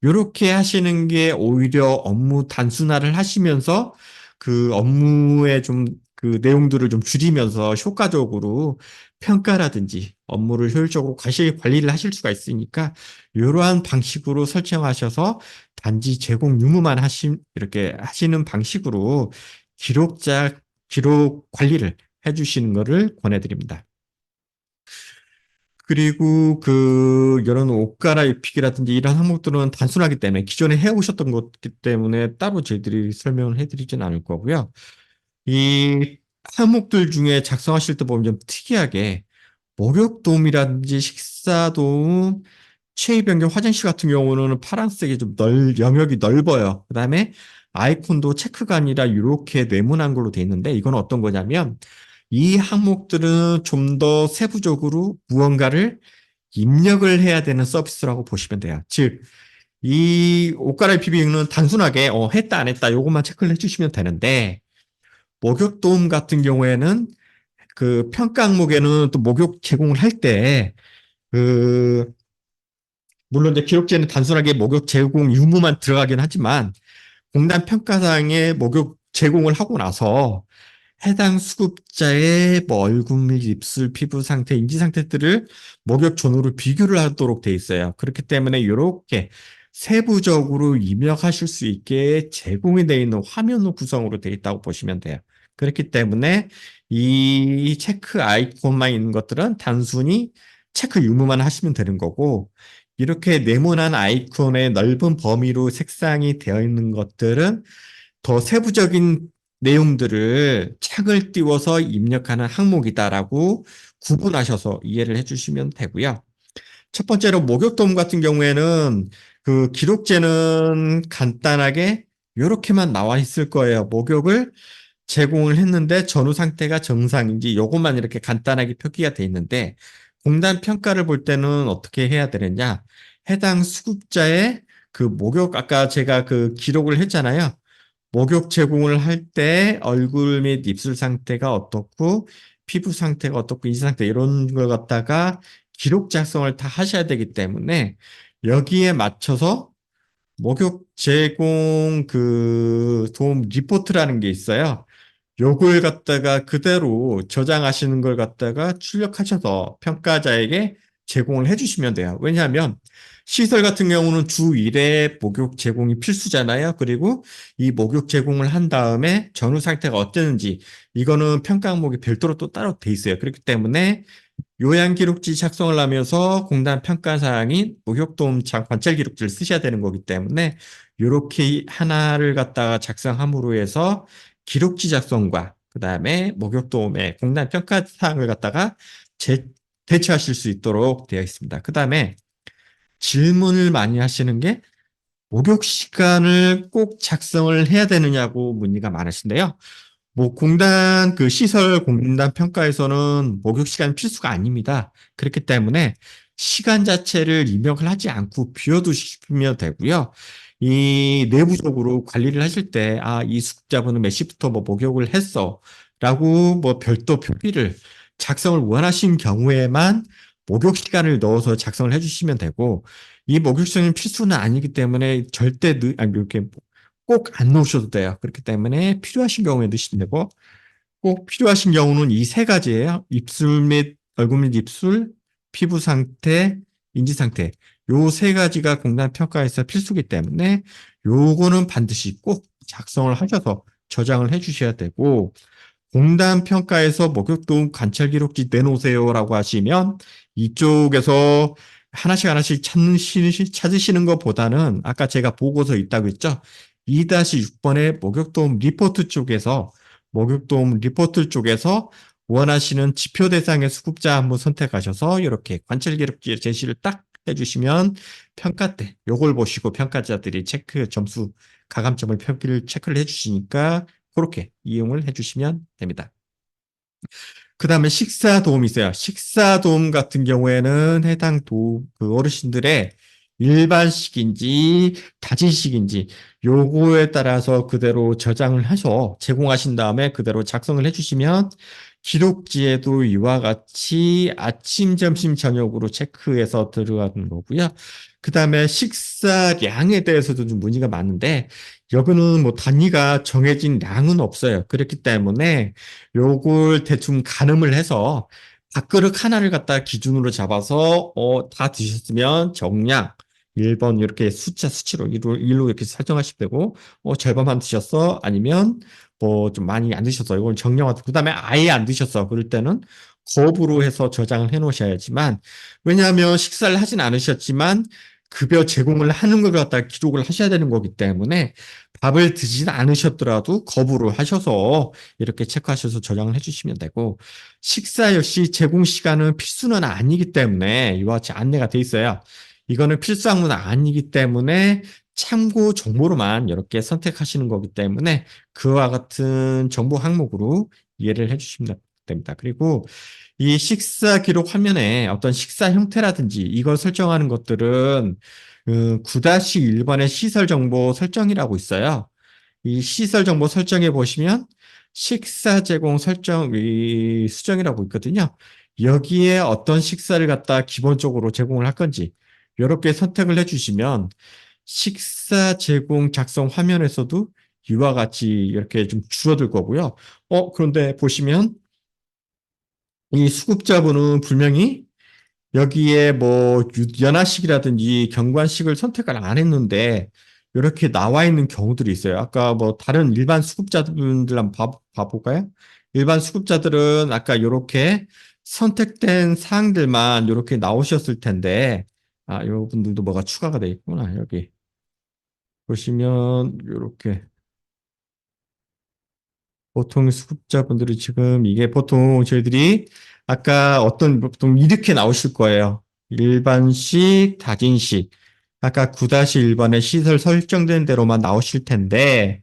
이렇게 하시는 게 오히려 업무 단순화를 하시면서 그 업무의 좀 그 내용들을 좀 줄이면서 효과적으로 평가라든지 업무를 효율적으로 관리를 하실 수가 있으니까 이러한 방식으로 설정하셔서 단지 제공 유무만 이렇게 하시는 방식으로 기록 관리를 해주시는 것을 권해드립니다. 그리고 이런 옷 갈아입히기라든지 이런 항목들은 단순하기 때문에 기존에 해오셨던 것이기 때문에 따로 저희들이 설명을 해드리진 않을 거고요. 이 항목들 중에 작성하실 때 보면 좀 특이하게 목욕 도움이라든지 식사 도움, 체위 변경 화장실 같은 경우는 파란색이 좀 영역이 넓어요. 그다음에 아이콘도 체크가 아니라 이렇게 네모난 걸로 돼 있는데 이건 어떤 거냐면 이 항목들은 좀 더 세부적으로 무언가를 입력을 해야 되는 서비스라고 보시면 돼요. 즉, 이 옷 갈아입히기는 단순하게 했다 안 했다 요것만 체크를 해주시면 되는데 목욕 도움 같은 경우에는 그 평가 항목에는 또 목욕 제공을 할 때 그 물론 이제 기록지에는 단순하게 목욕 제공 유무만 들어가긴 하지만 공단 평가상에 목욕 제공을 하고 나서 해당 수급자의 뭐 얼굴 및 입술, 피부 상태, 인지 상태들을 목욕 전후로 비교를 하도록 돼 있어요. 그렇기 때문에 이렇게 세부적으로 입력하실 수 있게 제공이 되어 있는 화면 구성으로 되어 있다고 보시면 돼요. 그렇기 때문에 이 체크 아이콘만 있는 것들은 단순히 체크 유무만 하시면 되는 거고 이렇게 네모난 아이콘의 넓은 범위로 색상이 되어 있는 것들은 더 세부적인 내용들을 책을 띄워서 입력하는 항목이다라고 구분하셔서 이해를 해주시면 되고요. 첫 번째로 목욕도움 같은 경우에는 그 기록제는 간단하게 이렇게만 나와 있을 거예요. 목욕을 제공을 했는데 전후 상태가 정상인지 요것만 이렇게 간단하게 표기가 돼 있는데 공단 평가를 볼 때는 어떻게 해야 되느냐? 해당 수급자의 그 목욕 아까 제가 그 기록을 했잖아요. 목욕 제공을 할 때 얼굴 및 입술 상태가 어떻고 피부 상태가 어떻고 인지 상태 이런 걸 갖다가 기록 작성을 다 하셔야 되기 때문에 여기에 맞춰서 목욕 제공 그 도움 리포트라는 게 있어요. 요걸 갖다가 그대로 저장하시는 걸 갖다가 출력하셔서 평가자에게 제공을 해주시면 돼요. 왜냐하면 시설 같은 경우는 주 1회 목욕 제공이 필수잖아요. 그리고 이 목욕 제공을 한 다음에 전후 상태가 어땠는지 이거는 평가 항목이 별도로 또 따로 돼 있어요. 그렇기 때문에 요양기록지 작성을 하면서 공단 평가사항인 목욕도움 관찰기록지를 쓰셔야 되는 거기 때문에 이렇게 하나를 갖다가 작성함으로 해서 기록지 작성과 그 다음에 목욕도움의 공단 평가사항을 갖다가 대처하실 수 있도록 되어 있습니다. 그 다음에 질문을 많이 하시는 게 목욕 시간을 꼭 작성을 해야 되느냐고 문의가 많으신데요. 뭐 공단 그 시설 공단 평가에서는 목욕 시간 필수가 아닙니다. 그렇기 때문에 시간 자체를 입력을 하지 않고 비워두시면 되고요. 이 내부적으로 관리를 하실 때, 이 숙자분은 몇 시부터 뭐 목욕을 했어. 라고 뭐 별도 표기를 작성을 원하신 경우에만 목욕 시간을 넣어서 작성을 해주시면 되고, 이 목욕 시간은 필수는 아니기 때문에 절대 이렇게 꼭 안 넣으셔도 돼요. 그렇기 때문에 필요하신 경우에 넣으시면 되고, 꼭 필요하신 경우는 이 세 가지예요. 입술 및 얼굴 및 입술, 피부 상태, 인지 상태. 요 세 가지가 공단 평가에서 필수기 때문에 요거는 반드시 꼭 작성을 하셔서 저장을 해 주셔야 되고, 공단 평가에서 목욕도움 관찰 기록지 내놓으세요라고 하시면 이쪽에서 하나씩 하나씩 찾으시는 것보다는 아까 제가 보고서 있다고 했죠. 2-6번의 목욕도움 리포트 쪽에서 목욕도움 리포트 쪽에서 원하시는 지표 대상의 수급자 한번 선택하셔서 이렇게 관찰 기록지 제시를 딱 해주시면 평가 때 요걸 보시고 평가자들이 체크 점수 가감점을 표기를 체크를 해주시니까 그렇게 이용을 해주시면 됩니다. 그 다음에 식사 도움이 있어요. 식사 도움 같은 경우에는 해당 그 어르신들의 일반식인지 다진식인지 요거에 따라서 그대로 저장을 해서 제공하신 다음에 그대로 작성을 해주시면 기록지에도 이와 같이 아침, 점심, 저녁으로 체크해서 들어가는 거고요. 그 다음에 식사량에 대해서도 좀 문의가 많은데 여기는 뭐 단위가 정해진 양은 없어요. 그렇기 때문에 요걸 대충 가늠을 해서 밥그릇 하나를 갖다 기준으로 잡아서 다 드셨으면 정량 1번 이렇게 수치로 1로 이렇게 설정하시면 되고 절반만 드셨어 아니면 뭐 좀 많이 안 드셨어 이걸 정량화 그다음에 아예 안 드셨어 그럴 때는 거부로 해서 저장을 해 놓으셔야지만 왜냐하면 식사를 하진 않으셨지만 급여 제공을 하는 걸 갖다 기록을 하셔야 되는 거기 때문에 밥을 드시진 않으셨더라도 거부를 하셔서 이렇게 체크하셔서 저장을 해주시면 되고 식사 역시 제공 시간은 필수는 아니기 때문에 이와 같이 안내가 돼 있어요. 이거는 필수 항목은 아니기 때문에 참고 정보로만 이렇게 선택하시는 거기 때문에 그와 같은 정보 항목으로 이해를 해주시면 됩니다. 그리고 이 식사 기록 화면에 어떤 식사 형태라든지 이걸 설정하는 것들은 9-1번의 시설 정보 설정이라고 있어요. 이 시설 정보 설정해 보시면 식사 제공 설정 수정이라고 있거든요. 여기에 어떤 식사를 갖다 기본적으로 제공을 할 건지 이렇게 선택을 해주시면 식사 제공 작성 화면에서도 이와 같이 이렇게 좀 줄어들 거고요. 그런데 보시면 이 수급자분은 분명히 여기에 뭐 연하식이라든지 경관식을 선택을 안 했는데 이렇게 나와 있는 경우들이 있어요. 아까 뭐 다른 일반 수급자분들 한번 봐볼까요? 일반 수급자들은 아까 이렇게 선택된 사항들만 이렇게 나오셨을 텐데 이분들도 뭐가 추가가 돼 있구나. 여기 보시면 이렇게 보통 수급자분들이 지금 이게 보통 저희들이 아까 보통 이렇게 나오실 거예요. 일반식, 다진식. 아까 9-1번에 시설 설정된 대로만 나오실 텐데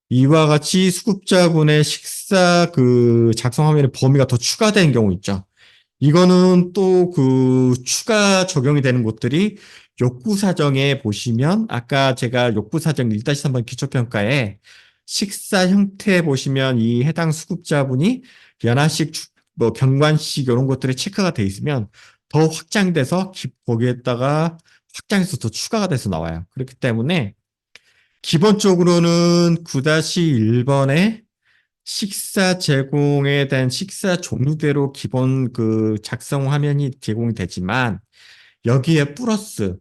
이와 같이 수급자분의 식사 그 작성 화면에 범위가 더 추가된 경우 있죠. 이거는 또 그 추가 적용이 되는 곳들이 욕구 사정에 보시면 아까 제가 욕구 사정 1-3번 기초평가에 식사 형태 보시면 이 해당 수급자분이 연하식 뭐 경관식 이런 것들이 체크가 돼 있으면 더 확장돼서 거기에다가 확장해서 더 추가가 돼서 나와요. 그렇기 때문에 기본적으로는 9-1번에 식사 제공에 대한 식사 종류대로 기본 그 작성 화면이 제공이 되지만 여기에 플러스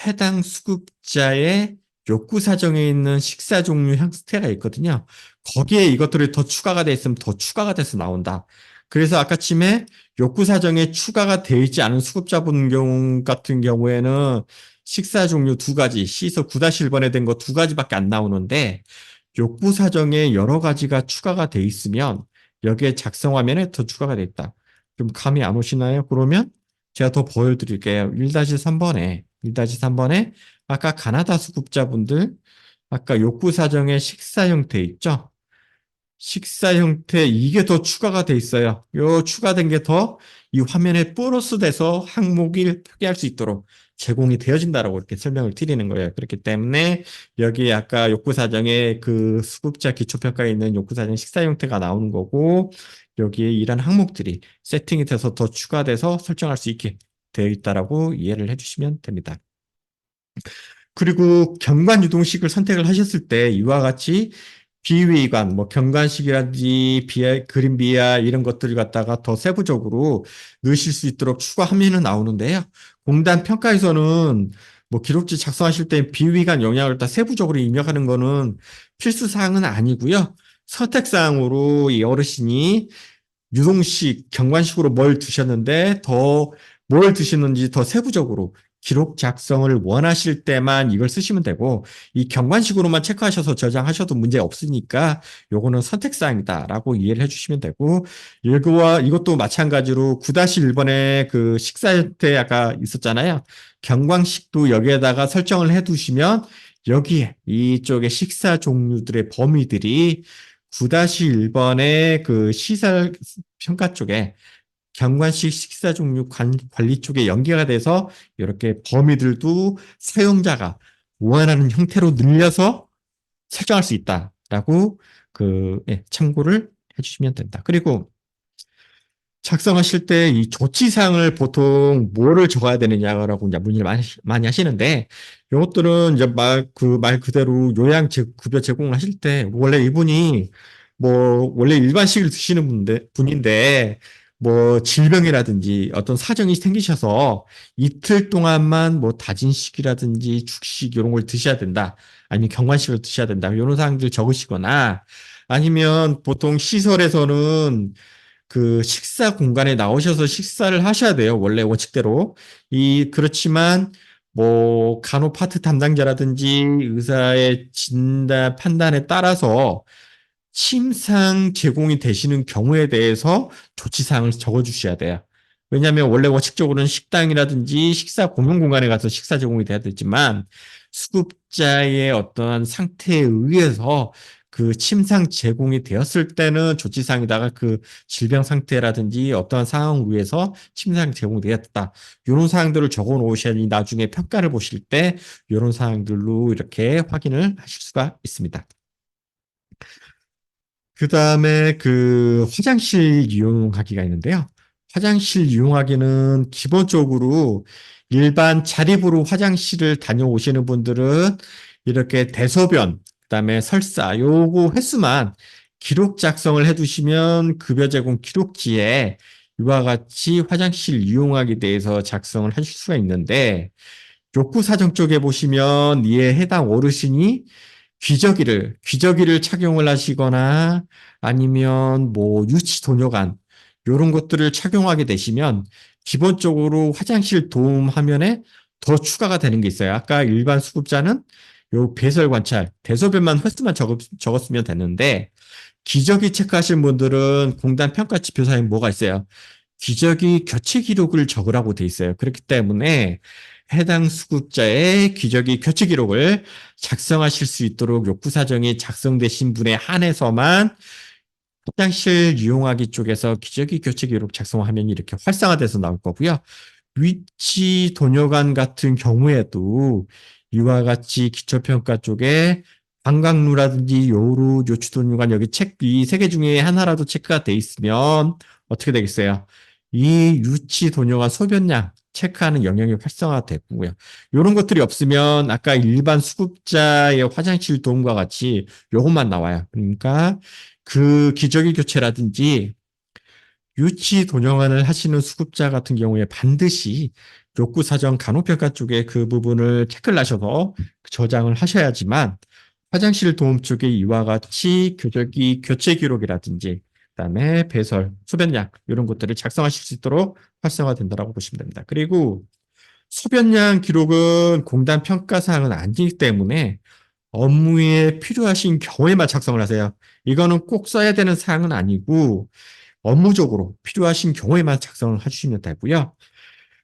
해당 수급자의 욕구 사정에 있는 식사 종류 형태가 있거든요. 거기에 이것들이 더 추가가 돼 있으면 더 추가가 돼서 나온다. 그래서 아까쯤에 욕구 사정에 추가가 되어 있지 않은 수급자분 경우 같은 경우에는 식사 종류 두 가지, C에서 9-1번에 된 거 두 가지밖에 안 나오는데 욕구 사정에 여러 가지가 추가가 돼 있으면 여기에 작성 화면에 더 추가가 돼 있다. 좀 감이 안 오시나요? 그러면 제가 더 보여드릴게요. 1-3번에 아까 가나다 수급자분들 아까 욕구 사정의 식사 형태 있죠? 식사 형태 이게 더 추가가 돼 있어요. 요 추가된 게 더 이 화면에 플러스 돼서 항목을 표기할 수 있도록 제공이 되어진다라고 이렇게 설명을 드리는 거예요. 그렇기 때문에 여기 아까 욕구 사정에 그 수급자 기초평가에 있는 욕구 사정 식사 형태가 나오는 거고 여기에 이런 항목들이 세팅이 돼서 더 추가돼서 설정할 수 있게 되어 있다라고 이해를 해주시면 됩니다. 그리고 경관 유동식을 선택을 하셨을 때 이와 같이 비위관, 뭐 경관식이라든지 그림 비하 이런 것들을 갖다가 더 세부적으로 넣으실 수 있도록 추가 화면은 나오는데요. 공단 평가에서는 뭐 기록지 작성하실 때 비위관 영역을 다 세부적으로 입력하는 거는 필수 사항은 아니고요. 선택사항으로 이 어르신이 유동식, 경관식으로 뭘 드셨는데 더 뭘 드시는지 더 세부적으로 기록 작성을 원하실 때만 이걸 쓰시면 되고 이 경관식으로만 체크하셔서 저장하셔도 문제 없으니까 요거는 선택사항이다라고 이해를 해주시면 되고 이것도 마찬가지로 9-1번에 그 식사 형태 아까 있었잖아요. 경관식도 여기에다가 설정을 해두시면 여기에 이쪽에 식사 종류들의 범위들이 9-1번의 그 시설 평가 쪽에 경관식 식사 종류 관리 쪽에 연계가 돼서 이렇게 범위들도 사용자가 원하는 형태로 늘려서 설정할 수 있다라고 참고를 해주시면 된다. 그리고 작성하실 때 이 조치사항을 보통 뭐를 적어야 되느냐라고 이제 문의를 많이 하시는데 이것들은 이제 말 그대로 급여 제공을 하실 때 원래 이분이 뭐 원래 일반식을 드시는 분인데 뭐 질병이라든지 어떤 사정이 생기셔서 이틀 동안만 뭐 다진식이라든지 죽식 이런 걸 드셔야 된다. 아니면 경관식을 드셔야 된다. 이런 사항들 적으시거나 아니면 보통 시설에서는 그 식사 공간에 나오셔서 식사를 하셔야 돼요. 원래 원칙대로. 그렇지만 뭐 간호 파트 담당자라든지 의사의 진단 판단에 따라서 침상 제공이 되시는 경우에 대해서 조치사항을 적어주셔야 돼요. 왜냐하면 원래 원칙적으로는 식당이라든지 식사 공용 공간에 가서 식사 제공이 돼야 되지만 수급자의 어떠한 상태에 의해서 그 침상 제공이 되었을 때는 조치사항에다가 그 질병 상태라든지 어떠한 상황을 위해서 침상 제공이 되었다. 이런 사항들을 적어 놓으셔야지 나중에 평가를 보실 때 이런 사항들로 이렇게 확인을 하실 수가 있습니다. 그 다음에 그 화장실 이용하기가 있는데요. 화장실 이용하기는 기본적으로 일반 자립으로 화장실을 다녀오시는 분들은 이렇게 대소변, 그다음에 설사 요거 횟수만 기록 작성을 해두시면 급여 제공 기록지에 이와 같이 화장실 이용하기에 대해서 작성을 하실 수가 있는데 욕구 사정 쪽에 보시면 이에 해당 어르신이 귀저귀를 착용을 하시거나 아니면 뭐 유치 도뇨관 이런 것들을 착용하게 되시면 기본적으로 화장실 도움 화면에 더 추가가 되는 게 있어요. 아까 일반 수급자는 요 배설 관찰, 대소변만 횟수만 적었으면 됐는데 기저귀 체크하신 분들은 공단 평가 지표사에 뭐가 있어요? 기저귀 교체 기록을 적으라고 돼 있어요. 그렇기 때문에 해당 수급자의 기저귀 교체 기록을 작성하실 수 있도록 욕구 사정이 작성되신 분에 한해서만 화장실 이용하기 쪽에서 기저귀 교체 기록 작성 화면이 이렇게 활성화돼서 나올 거고요. 위치 도뇨관 같은 경우에도 이와 같이 기초평가 쪽에 관광루라든지 요루, 요추도뉴간 여기 이 세 개 중에 하나라도 체크가 돼 있으면 어떻게 되겠어요? 이 유치 도뇨가 소변량 체크하는 영역이 활성화되고요. 이런 것들이 없으면 아까 일반 수급자의 화장실 도움과 같이 요것만 나와요. 그러니까 그 기저귀 교체라든지 유치 도뇨관을 하시는 수급자 같은 경우에 반드시 욕구사정 간호평가 쪽에 그 부분을 체크를 하셔서 저장을 하셔야지만 화장실 도움 쪽에 이와 같이 교저기 교체 기록이라든지 그다음에 배설, 소변량 이런 것들을 작성하실 수 있도록 활성화된다고 보시면 됩니다. 그리고 소변량 기록은 공단 평가 사항은 아니기 때문에 업무에 필요하신 경우에만 작성을 하세요. 이거는 꼭 써야 되는 사항은 아니고 업무적으로 필요하신 경우에만 작성을 해주시면 되고요.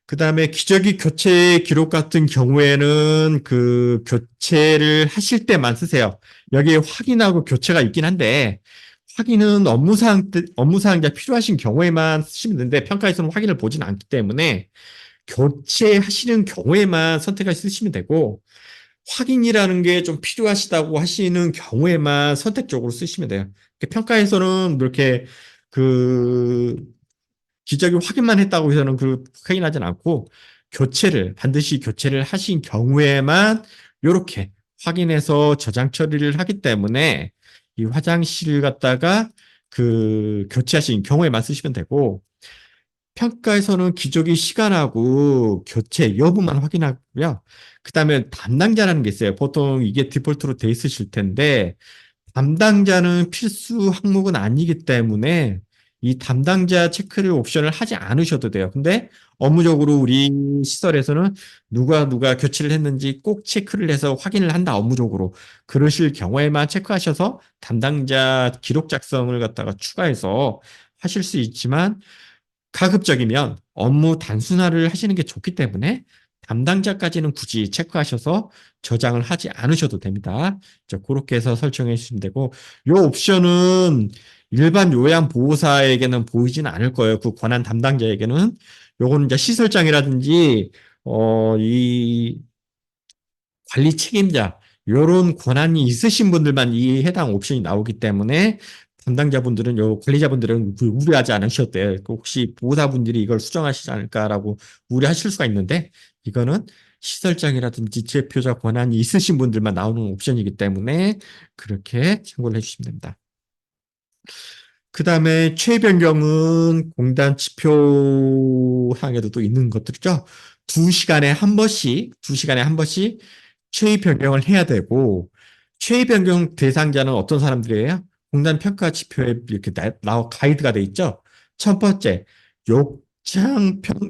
그 다음에 기저귀 교체 기록 같은 경우에는 그 교체를 하실 때만 쓰세요. 여기에 확인하고 교체가 있긴 한데 확인은 업무사항자 필요하신 경우에만 쓰시면 되는데 평가에서는 확인을 보진 않기 때문에 교체하시는 경우에만 선택을 쓰시면 되고 확인이라는 게 좀 필요하시다고 하시는 경우에만 선택적으로 쓰시면 돼요. 평가에서는 이렇게 그 기저귀 확인만 했다고 해서는 그 확인하진 않고 반드시 교체를 하신 경우에만 이렇게 확인해서 저장 처리를 하기 때문에 이 화장실을 갖다가 그 교체하신 경우에만 쓰시면 되고 평가에서는 기저귀 시간하고 교체 여부만 확인하고요. 그다음에 담당자라는 게 있어요. 보통 이게 디폴트로 돼 있으실 텐데 담당자는 필수 항목은 아니기 때문에 이 담당자 체크를 옵션을 하지 않으셔도 돼요. 근데 업무적으로 우리 시설에서는 누가 교체를 했는지 꼭 체크를 해서 확인을 한다, 업무적으로. 그러실 경우에만 체크하셔서 담당자 기록 작성을 갖다가 추가해서 하실 수 있지만 가급적이면 업무 단순화를 하시는 게 좋기 때문에 담당자까지는 굳이 체크하셔서 저장을 하지 않으셔도 됩니다. 그렇게 해서 설정해 주시면 되고, 이 옵션은 일반 요양보호사에게는 보이지는 않을 거예요. 그 권한 담당자에게는. 요거는 이제 시설장이라든지, 이 관리 책임자, 요런 권한이 있으신 분들만 이 해당 옵션이 나오기 때문에 담당자분들은 관리자분들은 우려하지 않으셔도 돼요. 혹시 보호사분들이 이걸 수정하시지 않을까라고 우려하실 수가 있는데 이거는 시설장이라든지 지표자 권한이 있으신 분들만 나오는 옵션이기 때문에 그렇게 참고를 해주시면 됩니다. 그 다음에 최 변경은 공단 지표항에도 또 있는 것들이죠. 2시간에 한 번씩 최의 변경을 해야 되고, 최의 변경 대상자는 어떤 사람들이에요? 공단 평가 지표에 이렇게 가이드가 돼 있죠. 첫 번째,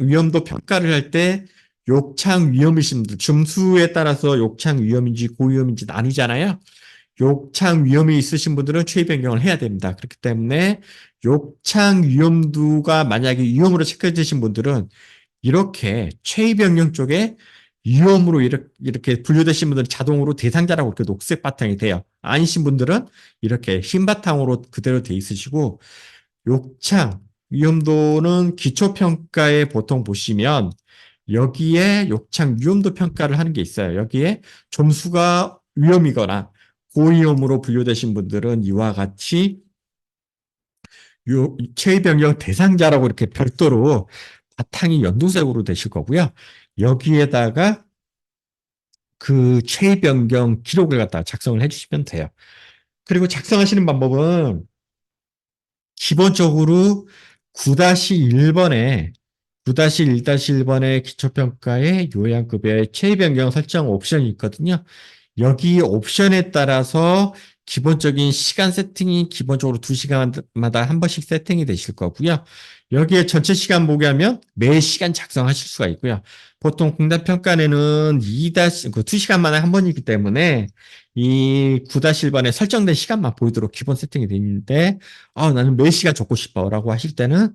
위험도 평가를 할 때 욕창 위험이신 분들, 줌수에 따라서 욕창 위험인지 고위험인지 나뉘잖아요. 욕창 위험이 있으신 분들은 최의 변경을 해야 됩니다. 그렇기 때문에 욕창 위험도가 만약에 위험으로 체크되신 분들은 이렇게 최의 변경 쪽에 위험으로 이렇게 분류되신 분들은 자동으로 대상자라고 이렇게 녹색 바탕이 돼요. 아니신 분들은 이렇게 흰 바탕으로 그대로 돼 있으시고 욕창 위험도는 기초평가에 보통 보시면 여기에 욕창 위험도 평가를 하는 게 있어요. 여기에 점수가 위험이거나 고위험으로 분류되신 분들은 이와 같이 체위 변경 대상자라고 이렇게 별도로 바탕이 연두색으로 되실 거고요. 여기에다가 그 체위 변경 기록을 갖다가 작성을 해주시면 돼요. 그리고 작성하시는 방법은 기본적으로 9-1번에 9-1-1번의 기초평가의 요양급여의 체위 변경 설정 옵션이 있거든요. 여기 옵션에 따라서 기본적인 시간 세팅이 기본적으로 2시간마다 한 번씩 세팅이 되실 거고요. 여기에 전체 시간 보게 하면 매 시간 작성하실 수가 있고요. 보통 공단 평가에는 2시간만에 한 번이기 때문에 이 9-1번에 설정된 시간만 보이도록 기본 세팅이 되어 있는데 나는 매 시간 적고 싶어라고 하실 때는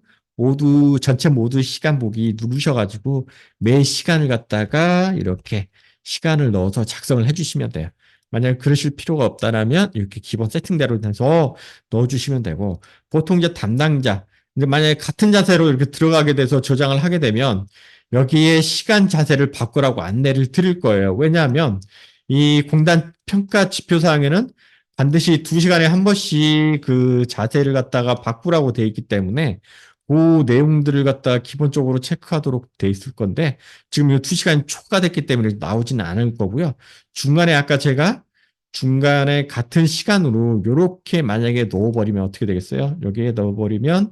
전체 모두 시간 보기 누르셔가지고 매 시간을 갖다가 이렇게 시간을 넣어서 작성을 해주시면 돼요. 만약에 그러실 필요가 없다라면 이렇게 기본 세팅대로 해서 넣어주시면 되고 보통 이제 담당자 만약에 같은 자세로 이렇게 들어가게 돼서 저장을 하게 되면 여기에 시간 자세를 바꾸라고 안내를 드릴 거예요. 왜냐하면 이 공단 평가 지표 사항에는 반드시 2시간에 한 번씩 그 자세를 갖다가 바꾸라고 돼 있기 때문에 그 내용들을 갖다가 기본적으로 체크하도록 돼 있을 건데 지금 이 2시간이 초과됐기 때문에 나오지는 않을 거고요. 중간에 아까 제가 중간에 같은 시간으로 이렇게 만약에 넣어버리면 어떻게 되겠어요? 여기에 넣어버리면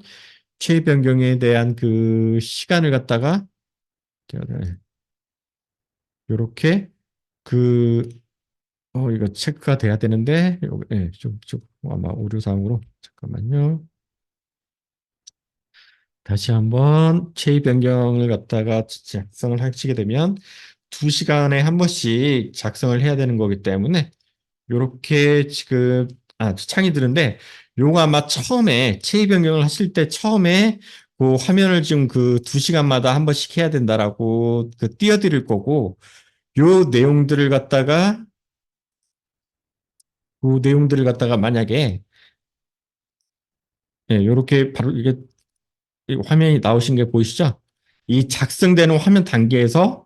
체위 변경에 대한 그 시간을 갖다가 이렇게 그 이거 체크가 돼야 되는데 예, 좀 아마 오류사항으로 잠깐만요. 다시 한번 체위 변경을 갖다가 작성을 하시게 되면 2시간에 한 번씩 작성을 해야 되는 거기 때문에 요렇게 지금 창이 드는데 요거 아마 처음에 체위 변경을 하실 때 처음에 그 화면을 지금 그 2시간마다 한 번씩 해야 된다라고 그 띄워드릴 거고 요 내용들을 갖다가 그 내용들을 갖다가 만약에 예, 요렇게 바로 이게 이 화면이 나오신 게 보이시죠? 이 작성되는 화면 단계에서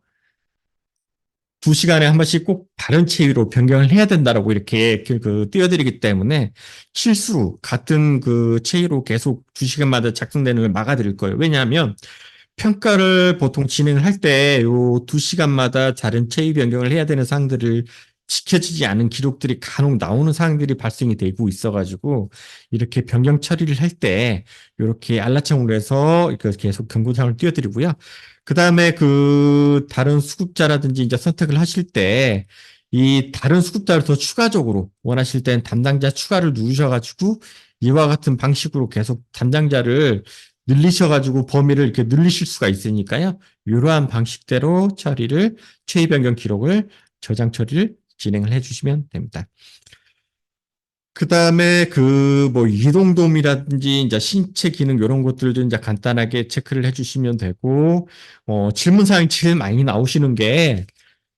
2시간에 한 번씩 꼭 다른 체위로 변경을 해야 된다라고 이렇게 띄워드리기 때문에 실수로 같은 그 체위로 계속 2시간마다 작성되는 걸 막아드릴 거예요. 왜냐하면 평가를 보통 진행을 할 때 요 2시간마다 다른 체위 변경을 해야 되는 사항들을 지켜지지 않은 기록들이 간혹 나오는 사항들이 발생이 되고 있어가지고 이렇게 변경 처리를 할 때 이렇게 알라창으로 해서 계속 경고사항을 띄워드리고요. 그 다음에 그 다른 수급자라든지 이제 선택을 하실 때 이 다른 수급자를 더 추가적으로 원하실 땐 담당자 추가를 누르셔가지고 이와 같은 방식으로 계속 담당자를 늘리셔가지고 범위를 이렇게 늘리실 수가 있으니까요. 이러한 방식대로 처리를 체위 변경 기록을 저장 처리를 진행을 해주시면 됩니다. 그 다음에 그 뭐 이동도움이라든지 이제 신체 기능 이런 것들도 이제 간단하게 체크를 해주시면 되고 질문 사항이 제일 많이 나오시는 게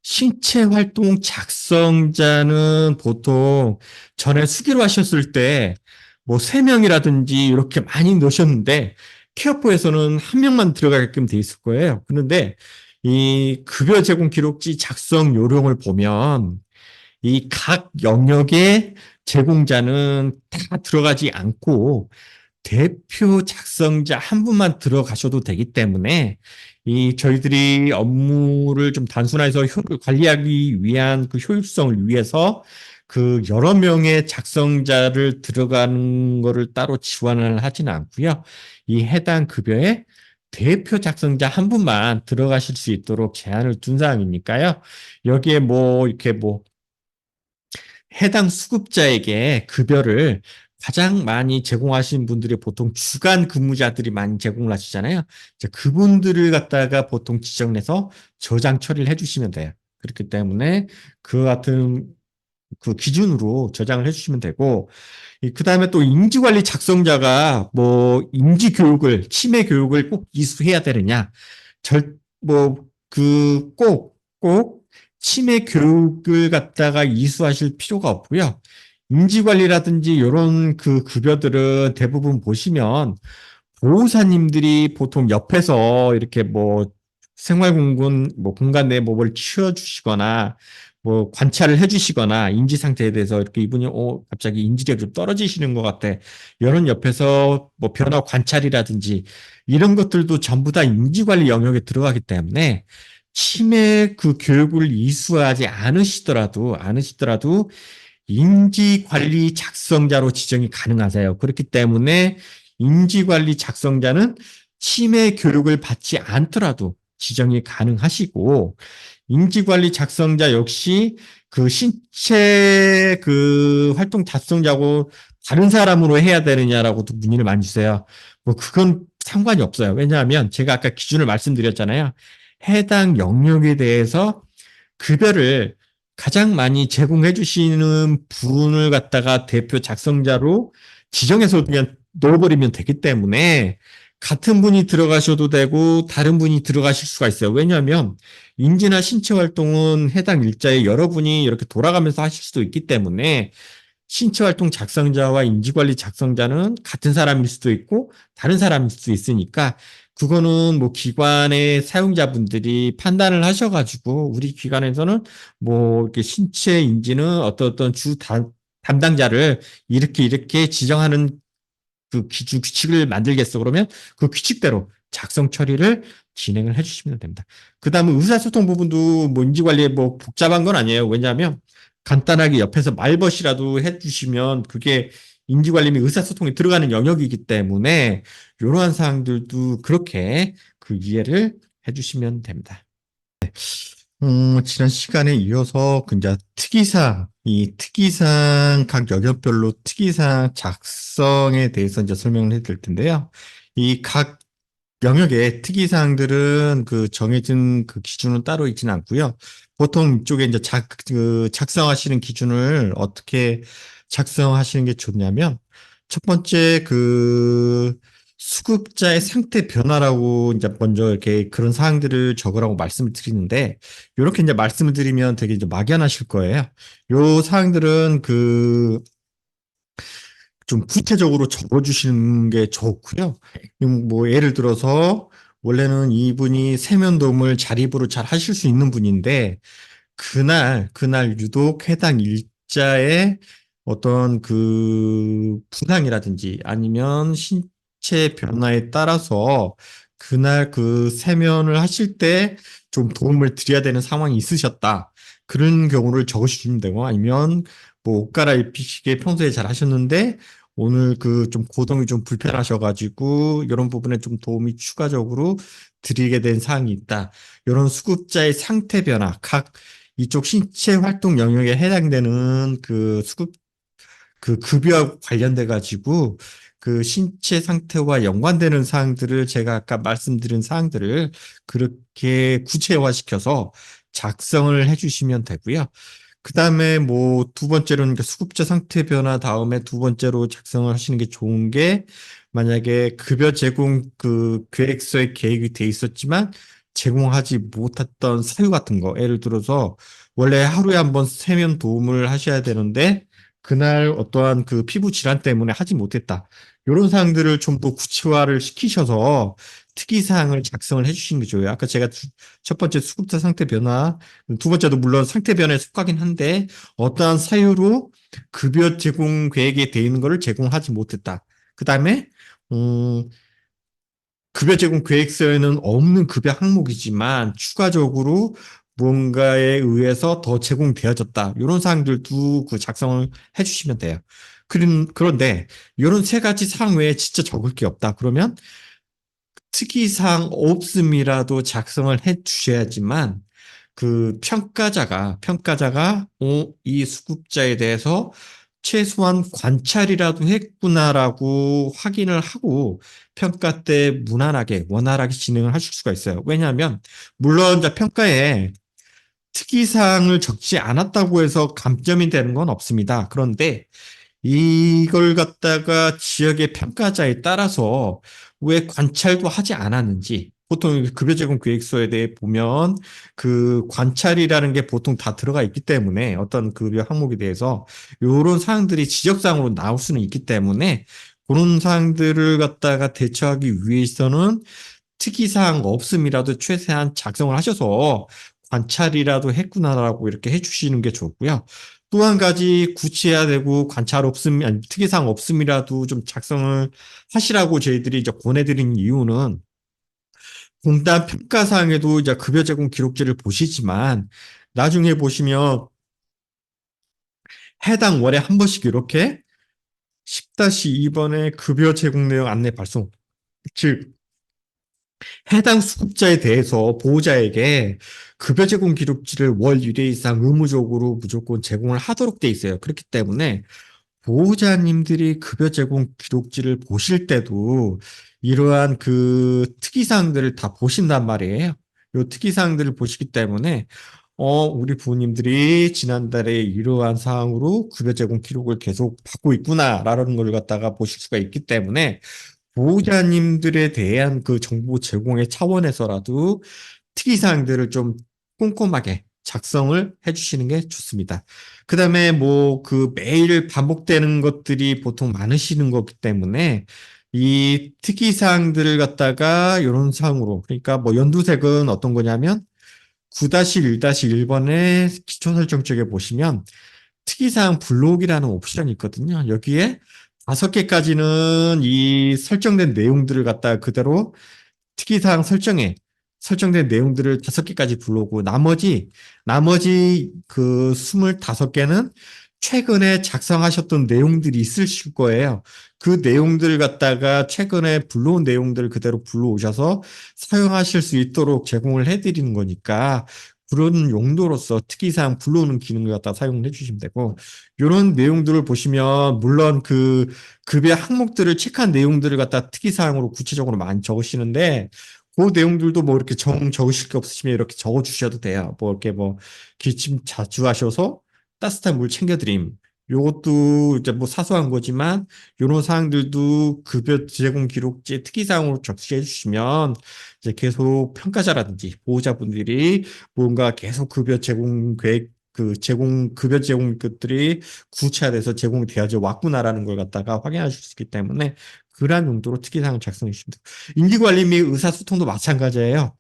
신체 활동 작성자는 보통 전에 수기로 하셨을 때 뭐 3명이라든지 이렇게 많이 넣으셨는데 케어포에서는 한 명만 들어가게끔 돼 있을 거예요. 그런데 이 급여 제공 기록지 작성 요령을 보면 이 각 영역의 제공자는 다 들어가지 않고 대표 작성자 한 분만 들어가셔도 되기 때문에 이 저희들이 업무를 좀 단순화해서 관리하기 위한 그 효율성을 위해서 그 여러 명의 작성자를 들어가는 거를 따로 지원을 하지는 않고요. 이 해당 급여에 대표 작성자 한 분만 들어가실 수 있도록 제한을 둔 사항이니까요. 여기에 뭐 이렇게 뭐 해당 수급자에게 급여를 가장 많이 제공하신 분들이 보통 주간 근무자들이 많이 제공을 하시잖아요. 이제 그분들을 갖다가 보통 지정해서 저장 처리를 해주시면 돼요. 그렇기 때문에 그 같은 그 기준으로 저장을 해주시면 되고, 그 다음에 또 인지관리 작성자가 뭐 인지 교육을, 치매 교육을 꼭 이수해야 되느냐, 뭐, 꼭 치매 교육을 갖다가 이수하실 필요가 없고요. 인지관리라든지 이런 그 급여들은 대부분 보시면 보호사님들이 보통 옆에서 이렇게 뭐 생활공간 뭐 공간 내 뭐를 치워주시거나 뭐 관찰을 해주시거나 인지 상태에 대해서 이렇게 이분이 갑자기 인지력이 좀 떨어지시는 것 같아. 이런 옆에서 뭐 변화 관찰이라든지 이런 것들도 전부 다 인지관리 영역에 들어가기 때문에 치매 그 교육을 이수하지 않으시더라도 인지관리 작성자로 지정이 가능하세요. 그렇기 때문에 인지관리 작성자는 치매 교육을 받지 않더라도 지정이 가능하시고 인지관리 작성자 역시 그 신체 그 활동 작성자고 다른 사람으로 해야 되느냐라고도 문의를 많이 주세요. 뭐 그건 상관이 없어요. 왜냐하면 제가 아까 기준을 말씀드렸잖아요. 해당 영역에 대해서 급여를 가장 많이 제공해 주시는 분을 갖다가 대표 작성자로 지정해서 그냥 넣어버리면 되기 때문에 같은 분이 들어가셔도 되고 다른 분이 들어가실 수가 있어요. 왜냐하면 인지나 신체 활동은 해당 일자에 여러분이 이렇게 돌아가면서 하실 수도 있기 때문에 신체 활동 작성자와 인지관리 작성자는 같은 사람일 수도 있고 다른 사람일 수도 있으니까 그거는 뭐 기관의 사용자분들이 판단을 하셔가지고 우리 기관에서는 뭐 이렇게 신체 인지는 어떤 담당자를 이렇게 지정하는 그 규칙을 만들겠어. 그러면 그 규칙대로 작성 처리를 진행을 해주시면 됩니다. 그 다음에 의사소통 부분도 뭐 인지관리에 뭐 복잡한 건 아니에요. 왜냐하면 간단하게 옆에서 말벗이라도 해주시면 그게 인지관리 및 의사소통에 들어가는 영역이기 때문에 이러한 사항들도 그렇게 그 이해를 해주시면 됩니다. 지난 시간에 이어서 그 이제 이 특이사항 각 영역별로 특이사항 작성에 대해서 이제 설명을 해드릴 텐데요. 이 각 영역의 특이사항들은 그 정해진 그 기준은 따로 있지는 않고요. 보통 이쪽에 이제 작성하시는 기준을 어떻게 작성하시는 게 좋냐면 첫 번째 그 수급자의 상태 변화라고 이제 먼저 이렇게 그런 사항들을 적으라고 말씀을 드리는데 이렇게 이제 말씀을 드리면 되게 이제 막연하실 거예요. 요 사항들은 그 좀 구체적으로 적어주시는 게 좋고요. 뭐 예를 들어서 원래는 이분이 세면도움을 자립으로 잘 하실 수 있는 분인데 그날 유독 해당 일자의 어떤 그 부상이라든지 아니면 신체 변화에 따라서 그날 그 세면을 하실 때 좀 도움을 드려야 되는 상황이 있으셨다. 그런 경우를 적으시면 되고 아니면 뭐 옷 갈아입히시게 평소에 잘 하셨는데 오늘 그 좀 고동이 좀 불편하셔가지고 이런 부분에 좀 도움이 추가적으로 드리게 된 사항이 있다. 이런 수급자의 상태 변화, 각 이쪽 신체 활동 영역에 해당되는 그 급여와 관련돼 가지고 그 신체 상태와 연관되는 사항들을 제가 아까 말씀드린 사항들을 그렇게 구체화시켜서 작성을 해주시면 되고요. 그 다음에 뭐 두 번째로는 수급자 상태 변화 다음에 두 번째로 작성을 하시는 게 좋은 게 만약에 급여 제공 그 계획서에 계획이 돼 있었지만 제공하지 못했던 사유 같은 거 예를 들어서 원래 하루에 한 번 세면 도움을 하셔야 되는데 그날 어떠한 그 피부 질환 때문에 하지 못했다. 이런 사항들을 좀 더 구체화를 시키셔서 특이사항을 작성을 해주신 거죠. 아까 제가 첫 번째 수급자 상태 변화, 두 번째도 물론 상태 변화에 속하긴 한데 어떠한 사유로 급여 제공 계획에 돼 있는 것을 제공하지 못했다. 그 다음에 급여 제공 계획서에는 없는 급여 항목이지만 추가적으로 무언가에 의해서 더 제공되어졌다. 이런 사항들도 그 작성을 해주시면 돼요. 그런데 이런 세 가지 사항 외에 진짜 적을 게 없다. 그러면 특이사항 없음이라도 작성을 해 주셔야지만 그 평가자가 이 수급자에 대해서 최소한 관찰이라도 했구나라고 확인을 하고 평가 때 무난하게 원활하게 진행을 하실 수가 있어요. 왜냐하면 물론 이제 평가에 특이사항을 적지 않았다고 해서 감점이 되는 건 없습니다. 그런데 이걸 갖다가 지역의 평가자에 따라서 왜 관찰도 하지 않았는지 보통 급여 제공 계획서에 대해 보면 그 관찰이라는 게 보통 다 들어가 있기 때문에 어떤 급여 항목에 대해서 이런 사항들이 지적사항으로 나올 수는 있기 때문에 그런 사항들을 갖다가 대처하기 위해서는 특이사항 없음이라도 최대한 작성을 하셔서 관찰이라도 했구나라고 이렇게 해주시는 게 좋고요. 또 한 가지 구체해야 되고 관찰 없음, 아니, 특이사항 없음이라도 좀 작성을 하시라고 저희들이 이제 권해드린 이유는 공단 평가사항에도 이제 급여 제공 기록지를 보시지만 나중에 보시면 해당 월에 한 번씩 이렇게 10-2번의 급여 제공 내용 안내 발송, 즉 해당 수급자에 대해서 보호자에게 급여 제공 기록지를 월 1회 이상 의무적으로 무조건 제공을 하도록 돼 있어요. 그렇기 때문에 보호자님들이 급여 제공 기록지를 보실 때도 이러한 그 특이사항들을 다 보신단 말이에요. 이 특이사항들을 보시기 때문에 우리 부모님들이 지난달에 이러한 사항으로 급여 제공 기록을 계속 받고 있구나라는 걸 갖다가 보실 수가 있기 때문에 보호자님들에 대한 그 정보 제공의 차원에서라도 특이사항들을 좀 꼼꼼하게 작성을 해주시는 게 좋습니다. 그 다음에 뭐 그 매일 반복되는 것들이 보통 많으시는 거기 때문에 이 특이사항들을 갖다가 이런 사항으로, 그러니까 뭐 연두색은 어떤 거냐면 9-1-1번의 기초 설정 쪽에 보시면 특이사항 블록이라는 옵션이 있거든요. 여기에 5개까지는 이 설정된 내용들을 갖다가 그대로 특이사항 설정에 설정된 내용들을 5개까지 불러오고 나머지 그 25개는 최근에 작성하셨던 내용들이 있으실 거예요. 그 내용들을 갖다가 최근에 불러온 내용들을 그대로 불러오셔서 사용하실 수 있도록 제공을 해드리는 거니까 그런 용도로서 특이사항 불러오는 기능을 갖다 사용을 해주시면 되고 이런 내용들을 보시면 물론 그 급여 항목들을 체크한 내용들을 갖다 특이사항으로 구체적으로 많이 적으시는데 그 내용들도 뭐 이렇게 적으실 게 없으시면 이렇게 적어 주셔도 돼요. 뭐 이렇게 뭐 기침 자주 하셔서 따뜻한 물 챙겨드림. 요것도 이제 뭐 사소한 거지만 요런 사항들도 급여 제공 기록지에 특이사항으로 적시해 주시면 이제 계속 평가자라든지 보호자분들이 뭔가 계속 급여 제공 계획 급여 제공 것들이 구체화돼서 제공이 되어져 왔구나라는 걸 갖다가 확인하실 수 있기 때문에 그러한 용도로 특이사항을 작성해 주시면 됩니다. 인지관리 및 의사소통도 마찬가지예요.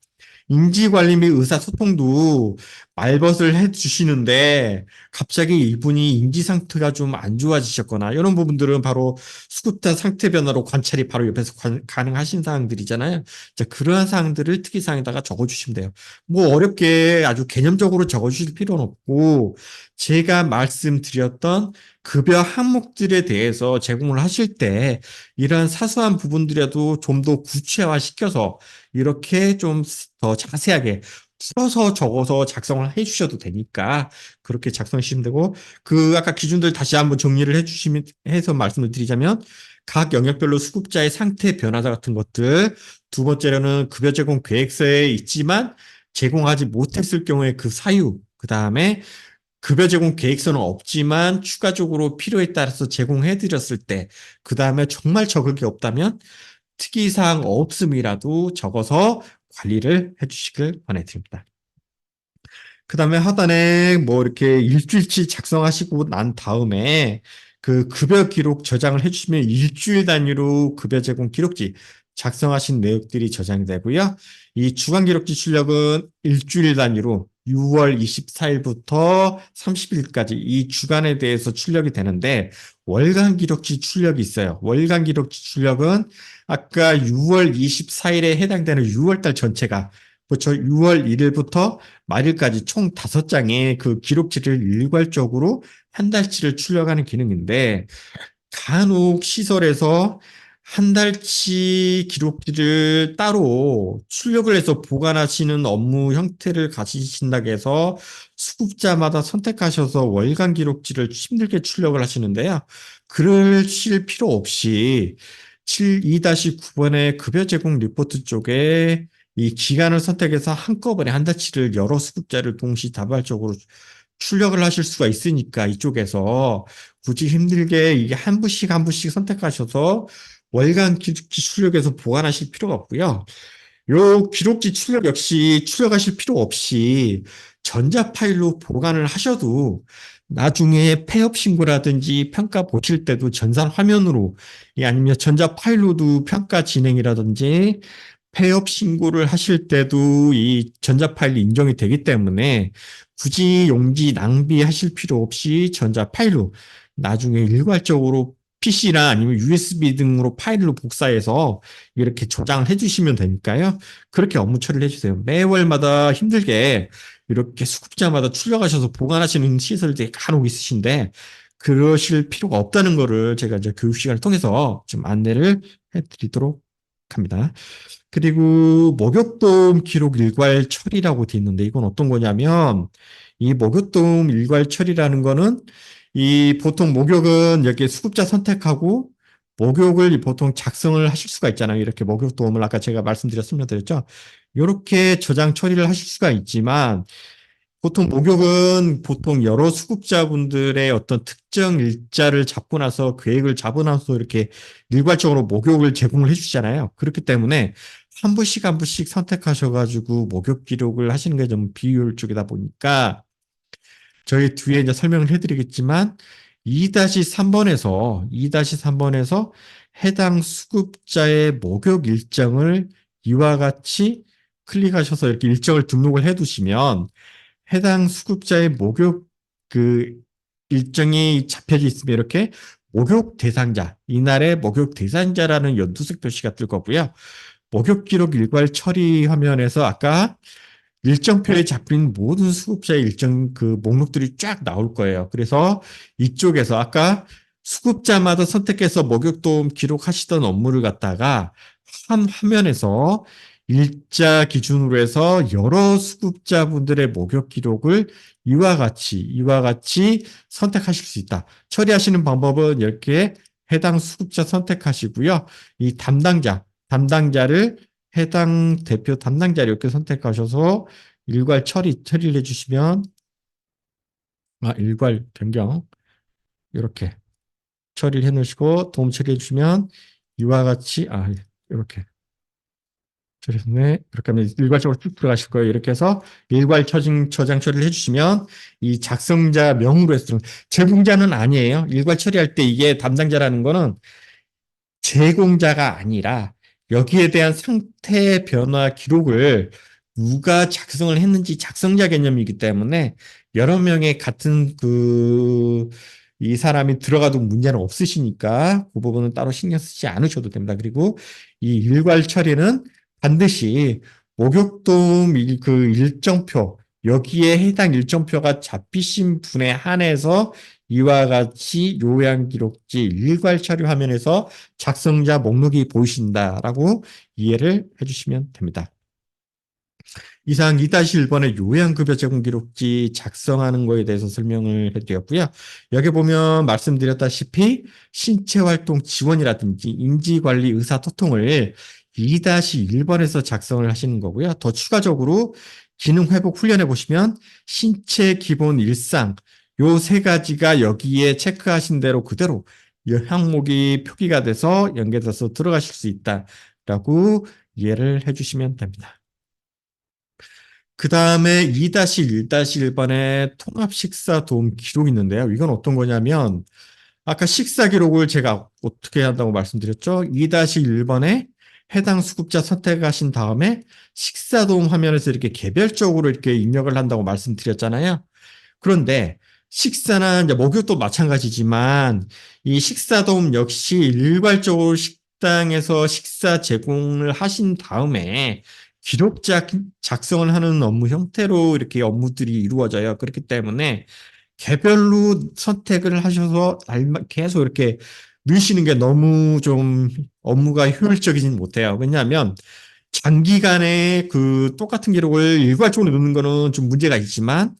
인지관리 및 의사소통도 말벗을 해주시는데 갑자기 이분이 인지 상태가 좀 안 좋아지셨거나 이런 부분들은 바로 수급자 상태 변화로 관찰이 바로 옆에서 가능하신 사항들이잖아요. 자, 그러한 사항들을 특이사항에다가 적어주시면 돼요. 뭐 어렵게 아주 개념적으로 적어주실 필요는 없고 제가 말씀드렸던 급여 항목들에 대해서 제공을 하실 때 이러한 사소한 부분들이라도 좀 더 구체화시켜서 이렇게 좀 더 자세하게 풀어서 적어서 작성을 해주셔도 되니까 그렇게 작성하시면 되고 그 아까 기준들 다시 한번 정리를 해주시면 해서 말씀을 드리자면 각 영역별로 수급자의 상태 변화자 같은 것들 두 번째로는 급여 제공 계획서에 있지만 제공하지 못했을 경우에 그 사유 그 다음에 급여 제공 계획서는 없지만 추가적으로 필요에 따라서 제공해 드렸을 때 그 다음에 정말 적을 게 없다면 특이사항 없음이라도 적어서 관리를 해주시길 권해드립니다. 그 다음에 하단에 뭐 이렇게 일주일치 작성하시고 난 다음에 그 급여 기록 저장을 해주시면 일주일 단위로 급여 제공 기록지 작성하신 내역들이 저장이 되고요. 이 주간 기록지 출력은 일주일 단위로 6월 24일부터 30일까지 이 주간에 대해서 출력이 되는데 월간 기록지 출력이 있어요. 월간 기록지 출력은 아까 6월 24일에 해당되는 6월달 전체가 그렇죠. 6월 1일부터 말일까지 총 5장의 그 기록지를 일괄적으로 한 달치를 출력하는 기능인데 간혹 시설에서 한 달치 기록지를 따로 출력을 해서 보관하시는 업무 형태를 가지신다고 해서 수급자마다 선택하셔서 월간 기록지를 힘들게 출력을 하시는데요. 그러실 필요 없이 2-9번의 급여 제공 리포트 쪽에 이 기간을 선택해서 한꺼번에 한 달치를 여러 수급자를 동시다발적으로 출력을 하실 수가 있으니까 이쪽에서 굳이 힘들게 이게 한 부씩 한 부씩 선택하셔서 월간 기록지 출력해서 보관하실 필요가 없고요. 요 기록지 출력 역시 출력하실 필요 없이 전자 파일로 보관을 하셔도 나중에 폐업 신고라든지 평가 보실 때도 전산 화면으로 아니면 전자 파일로도 평가 진행이라든지 폐업 신고를 하실 때도 이 전자 파일이 인정이 되기 때문에 굳이 용지 낭비하실 필요 없이 전자 파일로 나중에 일괄적으로 PC나 아니면 USB 등으로 파일로 복사해서 이렇게 저장을 해주시면 되니까요. 그렇게 업무 처리를 해주세요. 매월마다 힘들게 이렇게 수급자마다 출력하셔서 보관하시는 시설들이 간혹 있으신데 그러실 필요가 없다는 거를 제가 이제 교육 시간을 통해서 좀 안내를 해드리도록 합니다. 그리고 목욕도움 기록 일괄 처리라고 돼 있는데 이건 어떤 거냐면 이 목욕도움 일괄 처리라는 거는 이 보통 목욕은 여기 수급자 선택하고 목욕을 보통 작성을 하실 수가 있잖아요. 이렇게 목욕도움을 아까 제가 설명드렸죠. 이렇게 저장 처리를 하실 수가 있지만 보통 목욕은 보통 여러 수급자분들의 어떤 특정 일자를 잡고 나서 계획을 잡고 나서 이렇게 일괄적으로 목욕을 제공을 해주잖아요. 그렇기 때문에 한 분씩 한 분씩 선택하셔가지고 목욕 기록을 하시는 게 좀 비효율적이다 보니까 저희 뒤에 이제 설명을 해드리겠지만 2-3번에서 해당 수급자의 목욕 일정을 이와 같이 클릭하셔서 이렇게 일정을 등록을 해 두시면 해당 수급자의 목욕 그 일정이 잡혀져 있으면 이렇게 목욕 대상자, 이날의 목욕 대상자라는 연두색 표시가 뜰 거고요. 목욕 기록 일괄 처리 화면에서 아까 일정표에 잡힌 모든 수급자의 일정 그 목록들이 쫙 나올 거예요. 그래서 이쪽에서 아까 수급자마다 선택해서 목욕 도움 기록하시던 업무를 갖다가 한 화면에서 일자 기준으로 해서 여러 수급자분들의 목욕 기록을 이와 같이 선택하실 수 있다. 처리하시는 방법은 이렇게 해당 수급자 선택하시고요. 이 담당자를 해당 대표 담당자 이렇게 선택하셔서 일괄 처리를 해주시면 일괄 변경 이렇게 처리를 해놓으시고 도움 처리해 주시면 이와 같이 이렇게 처리했네. 이렇게 하면 일괄적으로 쭉 들어가실 거예요. 이렇게 해서 일괄 저장 처리를 해주시면 이 작성자 명으로 해서 제공자는 아니에요. 일괄 처리할 때 이게 담당자라는 거는 제공자가 아니라 여기에 대한 상태 변화 기록을 누가 작성을 했는지 작성자 개념이기 때문에 여러 명의 같은 이 사람이 들어가도 문제는 없으시니까 그 부분은 따로 신경 쓰지 않으셔도 됩니다. 그리고 이 일괄 처리는 반드시 목욕도움 일정표 여기에 해당 일정표가 잡히신 분에 한해서 이와 같이 요양기록지 일괄 처리 화면에서 작성자 목록이 보이신다라고 이해를 해주시면 됩니다. 이상 2-1번의 요양급여 제공 기록지 작성하는 거에 대해서 설명을 해드렸고요. 여기 보면 말씀드렸다시피 신체활동 지원이라든지 인지관리 의사소통을 2-1번에서 작성을 하시는 거고요. 더 추가적으로 기능회복 훈련해 보시면 신체 기본 일상 요 세 가지가 여기에 체크하신 대로 그대로 항목이 표기가 돼서 연계돼서 들어가실 수 있다라고 이해를 해주시면 됩니다. 그 다음에 2-1-1번에 통합 식사 도움 기록이 있는데요. 이건 어떤 거냐면 아까 식사 기록을 제가 어떻게 한다고 말씀드렸죠? 2-1번에 해당 수급자 선택하신 다음에 식사 도움 화면에서 이렇게 개별적으로 이렇게 입력을 한다고 말씀드렸잖아요. 그런데 식사나 이제 목욕도 마찬가지지만 이 식사 도움 역시 일괄적으로 식당에서 식사 제공을 하신 다음에 기록자 작성을 하는 업무 형태로 이렇게 업무들이 이루어져요. 그렇기 때문에 개별로 선택을 하셔서 계속 이렇게 넣으시는 게 너무 좀 업무가 효율적이진 못해요. 왜냐하면 장기간에 똑같은 기록을 일괄적으로 넣는 거는 좀 문제가 있지만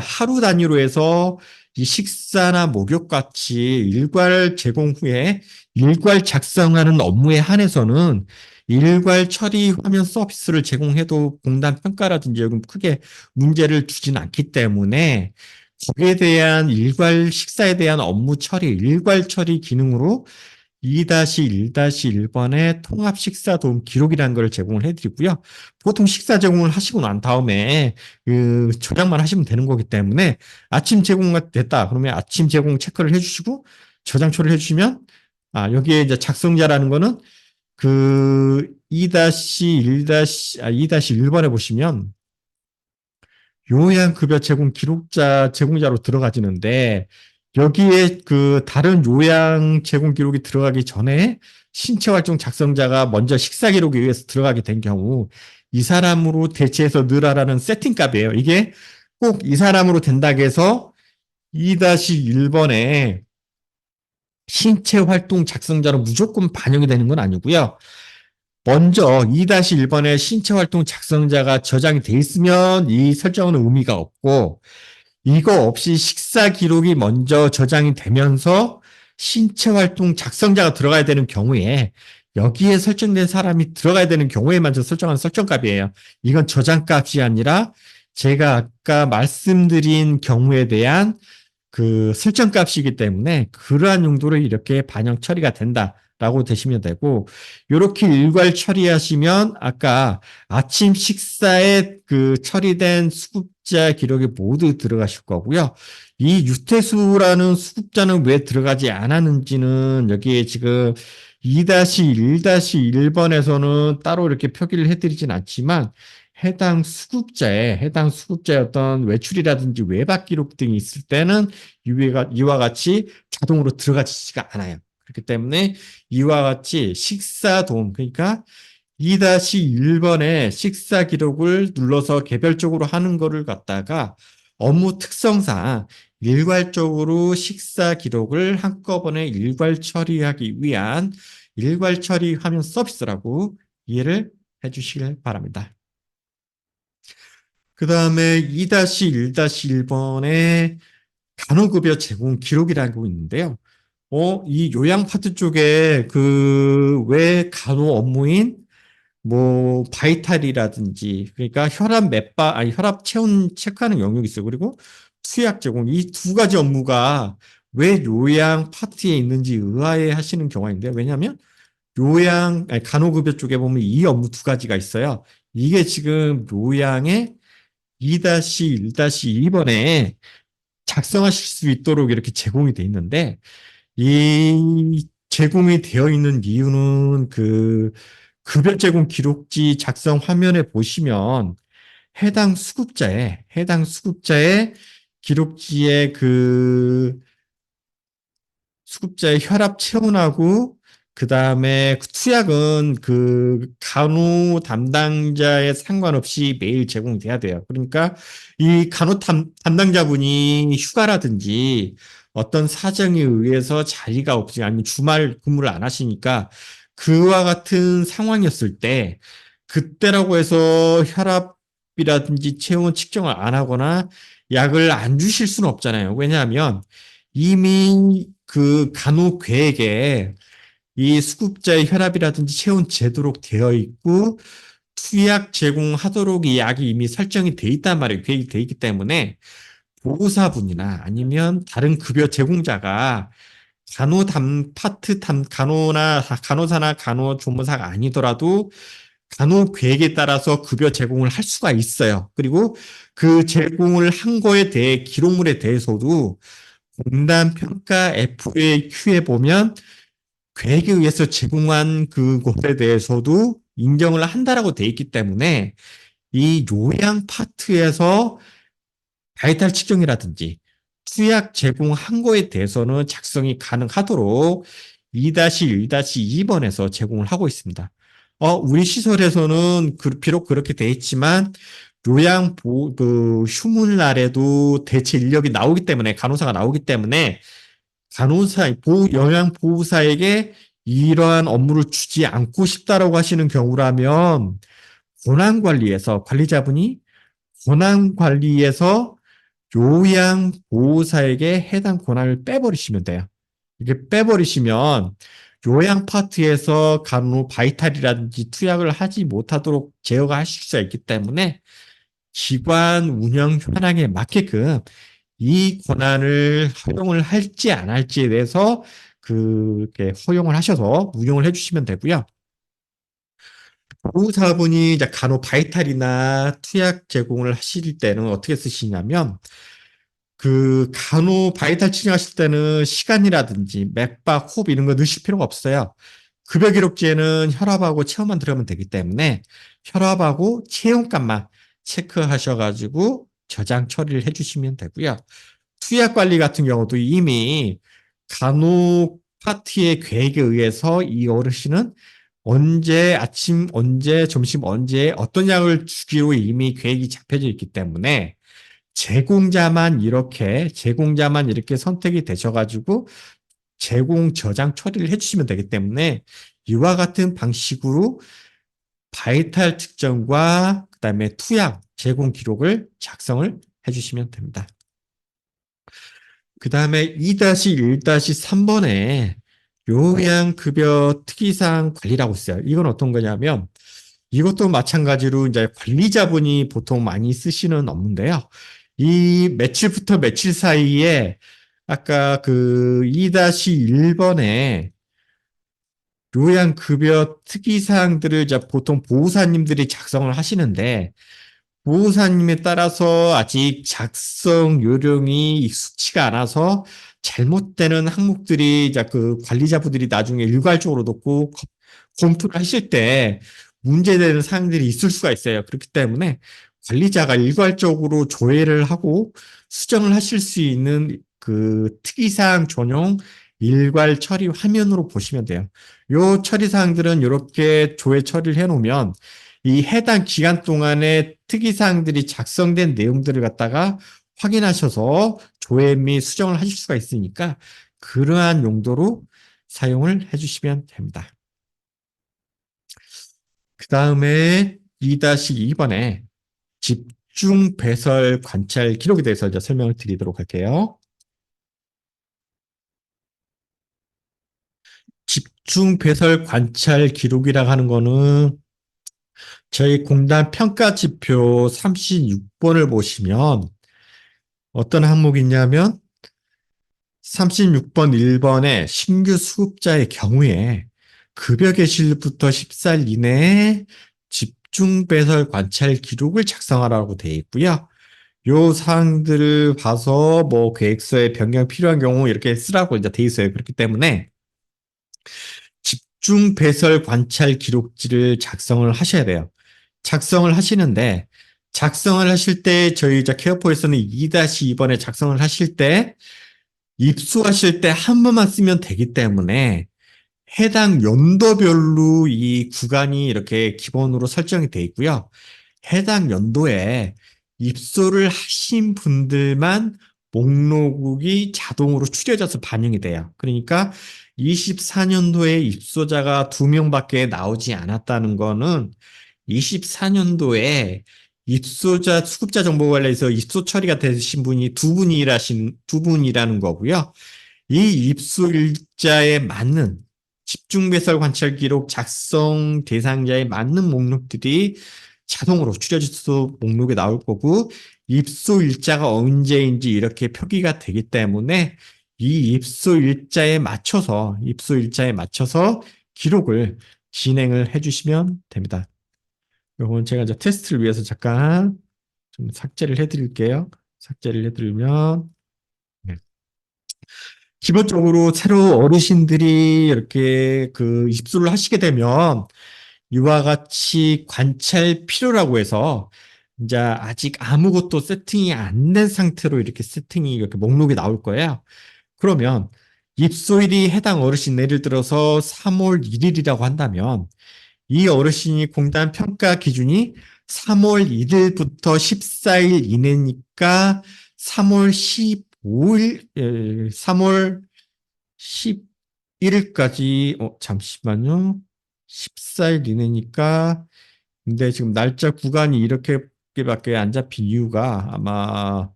하루 단위로 해서 이 식사나 목욕 같이 일괄 제공 후에 일괄 작성하는 업무에 한해서는 일괄 처리 화면 서비스를 제공해도 공단 평가라든지 여기 크게 문제를 주진 않기 때문에 거기에 대한 일괄 식사에 대한 업무 처리, 일괄 처리 기능으로 2-1-1번의 통합 식사 도움 기록이라는 걸 제공을 해드리고요. 보통 식사 제공을 하시고 난 다음에 저장만 하시면 되는 거기 때문에 아침 제공가 됐다. 그러면 아침 제공 체크를 해주시고 저장 처리를 해주시면 여기에 이제 작성자라는 거는 2-1번에 보시면 요양급여 제공자로 들어가지는데 여기에 다른 요양 제공 기록이 들어가기 전에 신체활동 작성자가 먼저 식사 기록에 의해서 들어가게 된 경우 이 사람으로 대체해서 넣으라라는 세팅 값이에요. 이게 꼭 이 사람으로 된다고 해서 2-1번에 신체활동 작성자로 무조건 반영이 되는 건 아니고요. 먼저 2-1번에 신체활동 작성자가 저장이 돼 있으면 이 설정은 의미가 없고 이거 없이 식사 기록이 먼저 저장이 되면서 신체활동 작성자가 들어가야 되는 경우에 여기에 설정된 사람이 들어가야 되는 경우에만 설정한 설정값이에요. 이건 저장값이 아니라 제가 아까 말씀드린 경우에 대한 설정값이기 때문에 그러한 용도로 이렇게 반영 처리가 된다라고 되시면 되고 이렇게 일괄 처리하시면 아까 아침 식사에 처리된 수급자 기록에 모두 들어가실 거고요. 이 유태수라는 수급자는 왜 들어가지 않았는지는 여기에 지금 2-1-1번에서는 따로 이렇게 표기를 해드리진 않지만 해당 수급자의 어떤 외출이라든지 외박 기록 등이 있을 때는 이와 같이 자동으로 들어가지가 않아요. 그렇기 때문에 이와 같이 식사 도움, 그러니까 2-1번에 식사 기록을 눌러서 개별적으로 하는 거를 갖다가 업무 특성상 일괄적으로 식사 기록을 한꺼번에 일괄 처리하기 위한 일괄 처리 화면 서비스라고 이해를 해 주시길 바랍니다. 그 다음에 2-1-1번에 간호급여 제공 기록이라는 거 있는데요. 이 요양 파트 쪽에 왜 간호 업무인 바이탈이라든지, 그러니까 혈압 체온 체크하는 영역이 있어요. 그리고 투약 제공, 이 두 가지 업무가 왜 요양 파트에 있는지 의아해 하시는 경우가 있는데요. 왜냐하면 간호급여 쪽에 보면 이 업무 두 가지가 있어요. 이게 지금 요양의 2-1-2번에 작성하실 수 있도록 이렇게 제공이 돼 있는데, 이 제공이 되어 있는 이유는 급여 제공 기록지 작성 화면에 보시면 해당 수급자의 기록지에 수급자의 혈압 체온하고 그다음에 투약은 간호 담당자에 상관없이 매일 제공돼야 돼요. 그러니까 이 간호 담당자분이 휴가라든지 어떤 사정에 의해서 자리가 없지 아니면 주말 근무를 안 하시니까 그와 같은 상황이었을 때 그때라고 해서 혈압이라든지 체온 측정을 안 하거나 약을 안 주실 수는 없잖아요. 왜냐하면 이미 간호 계획에 이 수급자의 혈압이라든지 체온 재도록 되어 있고 투약 제공하도록 이 약이 이미 설정이 돼 있단 말이에요. 계획이 돼 있기 때문에 보호사분이나 아니면 다른 급여 제공자가 간호사나 간호조무사가 아니더라도 간호 계획에 따라서 급여 제공을 할 수가 있어요. 그리고 그 제공을 한 거에 대해 기록물에 대해서도 공단 평가 FAQ에 보면 계획에 의해서 제공한 그것에 대해서도 인정을 한다라고 돼 있기 때문에 이 요양 파트에서 바이탈 측정이라든지 투약 제공한 거에 대해서는 작성이 가능하도록 2-1-2번에서 제공을 하고 있습니다. 우리 시설에서는 비록 그렇게 돼 있지만 휴무날에도 대체 인력이 나오기 때문에 간호사가 나오기 때문에 요양보호사에게 이러한 업무를 주지 않고 싶다라고 하시는 경우라면 관리자분이 권한관리에서 요양보호사에게 해당 권한을 빼버리시면 돼요. 이게 빼버리시면 요양 파트에서 간호 바이탈이라든지 투약을 하지 못하도록 제어가 하실 수가 있기 때문에 기관 운영 현황에 맞게끔 이 권한을 허용을 할지 안 할지에 대해서 그렇게 허용을 하셔서 운영을 해주시면 되고요. 보호사분이 이제 간호 바이탈이나 투약 제공을 하실 때는 어떻게 쓰시냐면 간호 바이탈 치료하실 때는 시간이라든지 맥박, 호흡 이런 거 넣으실 필요가 없어요. 급여 기록지에는 혈압하고 체온만 들어가면 되기 때문에 혈압하고 체온값만 체크하셔가지고 저장 처리를 해주시면 되고요. 투약 관리 같은 경우도 이미 간호 파트의 계획에 의해서 이 어르신은 언제 아침, 언제 점심, 언제 어떤 약을 주기로 이미 계획이 잡혀져 있기 때문에 제공자만 이렇게 선택이 되셔가지고 제공 저장 처리를 해주시면 되기 때문에 이와 같은 방식으로 바이탈 측정과 그다음에 투약 제공 기록을 작성을 해주시면 됩니다. 그 다음에 2-1-3번에 요양급여 특이사항 관리라고 있어요. 이건 어떤 거냐면 이것도 마찬가지로 이제 관리자분이 보통 많이 쓰시는 업무인데요. 이 며칠부터 며칠 사이에 아까 2-1번에 요양급여 특이사항들을 이제 보통 보호사님들이 작성을 하시는데 보호사님에 따라서 아직 작성 요령이 익숙치가 않아서 잘못되는 항목들이 이제 그 관리자분들이 나중에 일괄적으로 놓고 검토를 하실 때 문제되는 사항들이 있을 수가 있어요. 그렇기 때문에 관리자가 일괄적으로 조회를 하고 수정을 하실 수 있는 그 특이사항 전용 일괄 처리 화면으로 보시면 돼요. 요 처리 사항들은 이렇게 조회 처리를 해놓으면 이 해당 기간 동안에 특이사항들이 작성된 내용들을 갖다가 확인하셔서 조회 및 수정을 하실 수가 있으니까 그러한 용도로 사용을 해주시면 됩니다. 그 다음에 2-2번에 집중 배설 관찰 기록에 대해서 이제 설명을 드리도록 할게요. 집중 배설 관찰 기록이라고 하는 거는 저희 공단 평가 지표 36번을 보시면 어떤 항목이 있냐면 36번 1번의 신규 수급자의 경우에 급여 개시일부터 10살 이내에 집중 배설 관찰 기록을 작성하라고 되어 있고요. 요 사항들을 봐서 뭐 계획서에 변경 필요한 경우 이렇게 쓰라고 이제 돼 있어요. 그렇기 때문에 집중 배설 관찰 기록지를 작성을 하셔야 돼요. 작성을 하시는데 작성을 하실 때 저희 이제 케어포에서는 2-2번에 작성을 하실 때 입수하실 때 한 번만 쓰면 되기 때문에 해당 연도별로 이 구간이 이렇게 기본으로 설정이 되어 있고요. 해당 연도에 입소를 하신 분들만 목록이 자동으로 추려져서 반영이 돼요. 그러니까 24년도에 입소자가 2명밖에 나오지 않았다는 거는 24년도에 입소자 수급자 정보 관련해서 입소 처리가 되신 분이 두 분이라는 거고요. 이 입소 일자에 맞는 집중배설 관찰 기록 작성 대상자에 맞는 목록들이 자동으로 추려져서 목록에 나올 거고 입소 일자가 언제인지 이렇게 표기가 되기 때문에 이 입소 일자에 맞춰서 기록을 진행을 해주시면 됩니다. 이건 제가 이제 테스트를 위해서 잠깐 좀 삭제를 해드릴게요. 삭제를 해드리면 네. 기본적으로 새로 어르신들이 이렇게 그 입소를 하시게 되면 이와 같이 관찰 필요라고 해서 이제 아직 아무것도 세팅이 안 된 상태로 이렇게 세팅이 이렇게 목록이 나올 거예요. 그러면 입소일이 해당 어르신 예를 들어서 3월 1일이라고 한다면 이 어르신이 공단 평가 기준이 3월 1일부터 14일 이내니까 3월 15일, 3월 11일까지, 잠시만요. 14일 이내니까, 근데 지금 날짜 구간이 이렇게밖에 안 잡힌 이유가 아마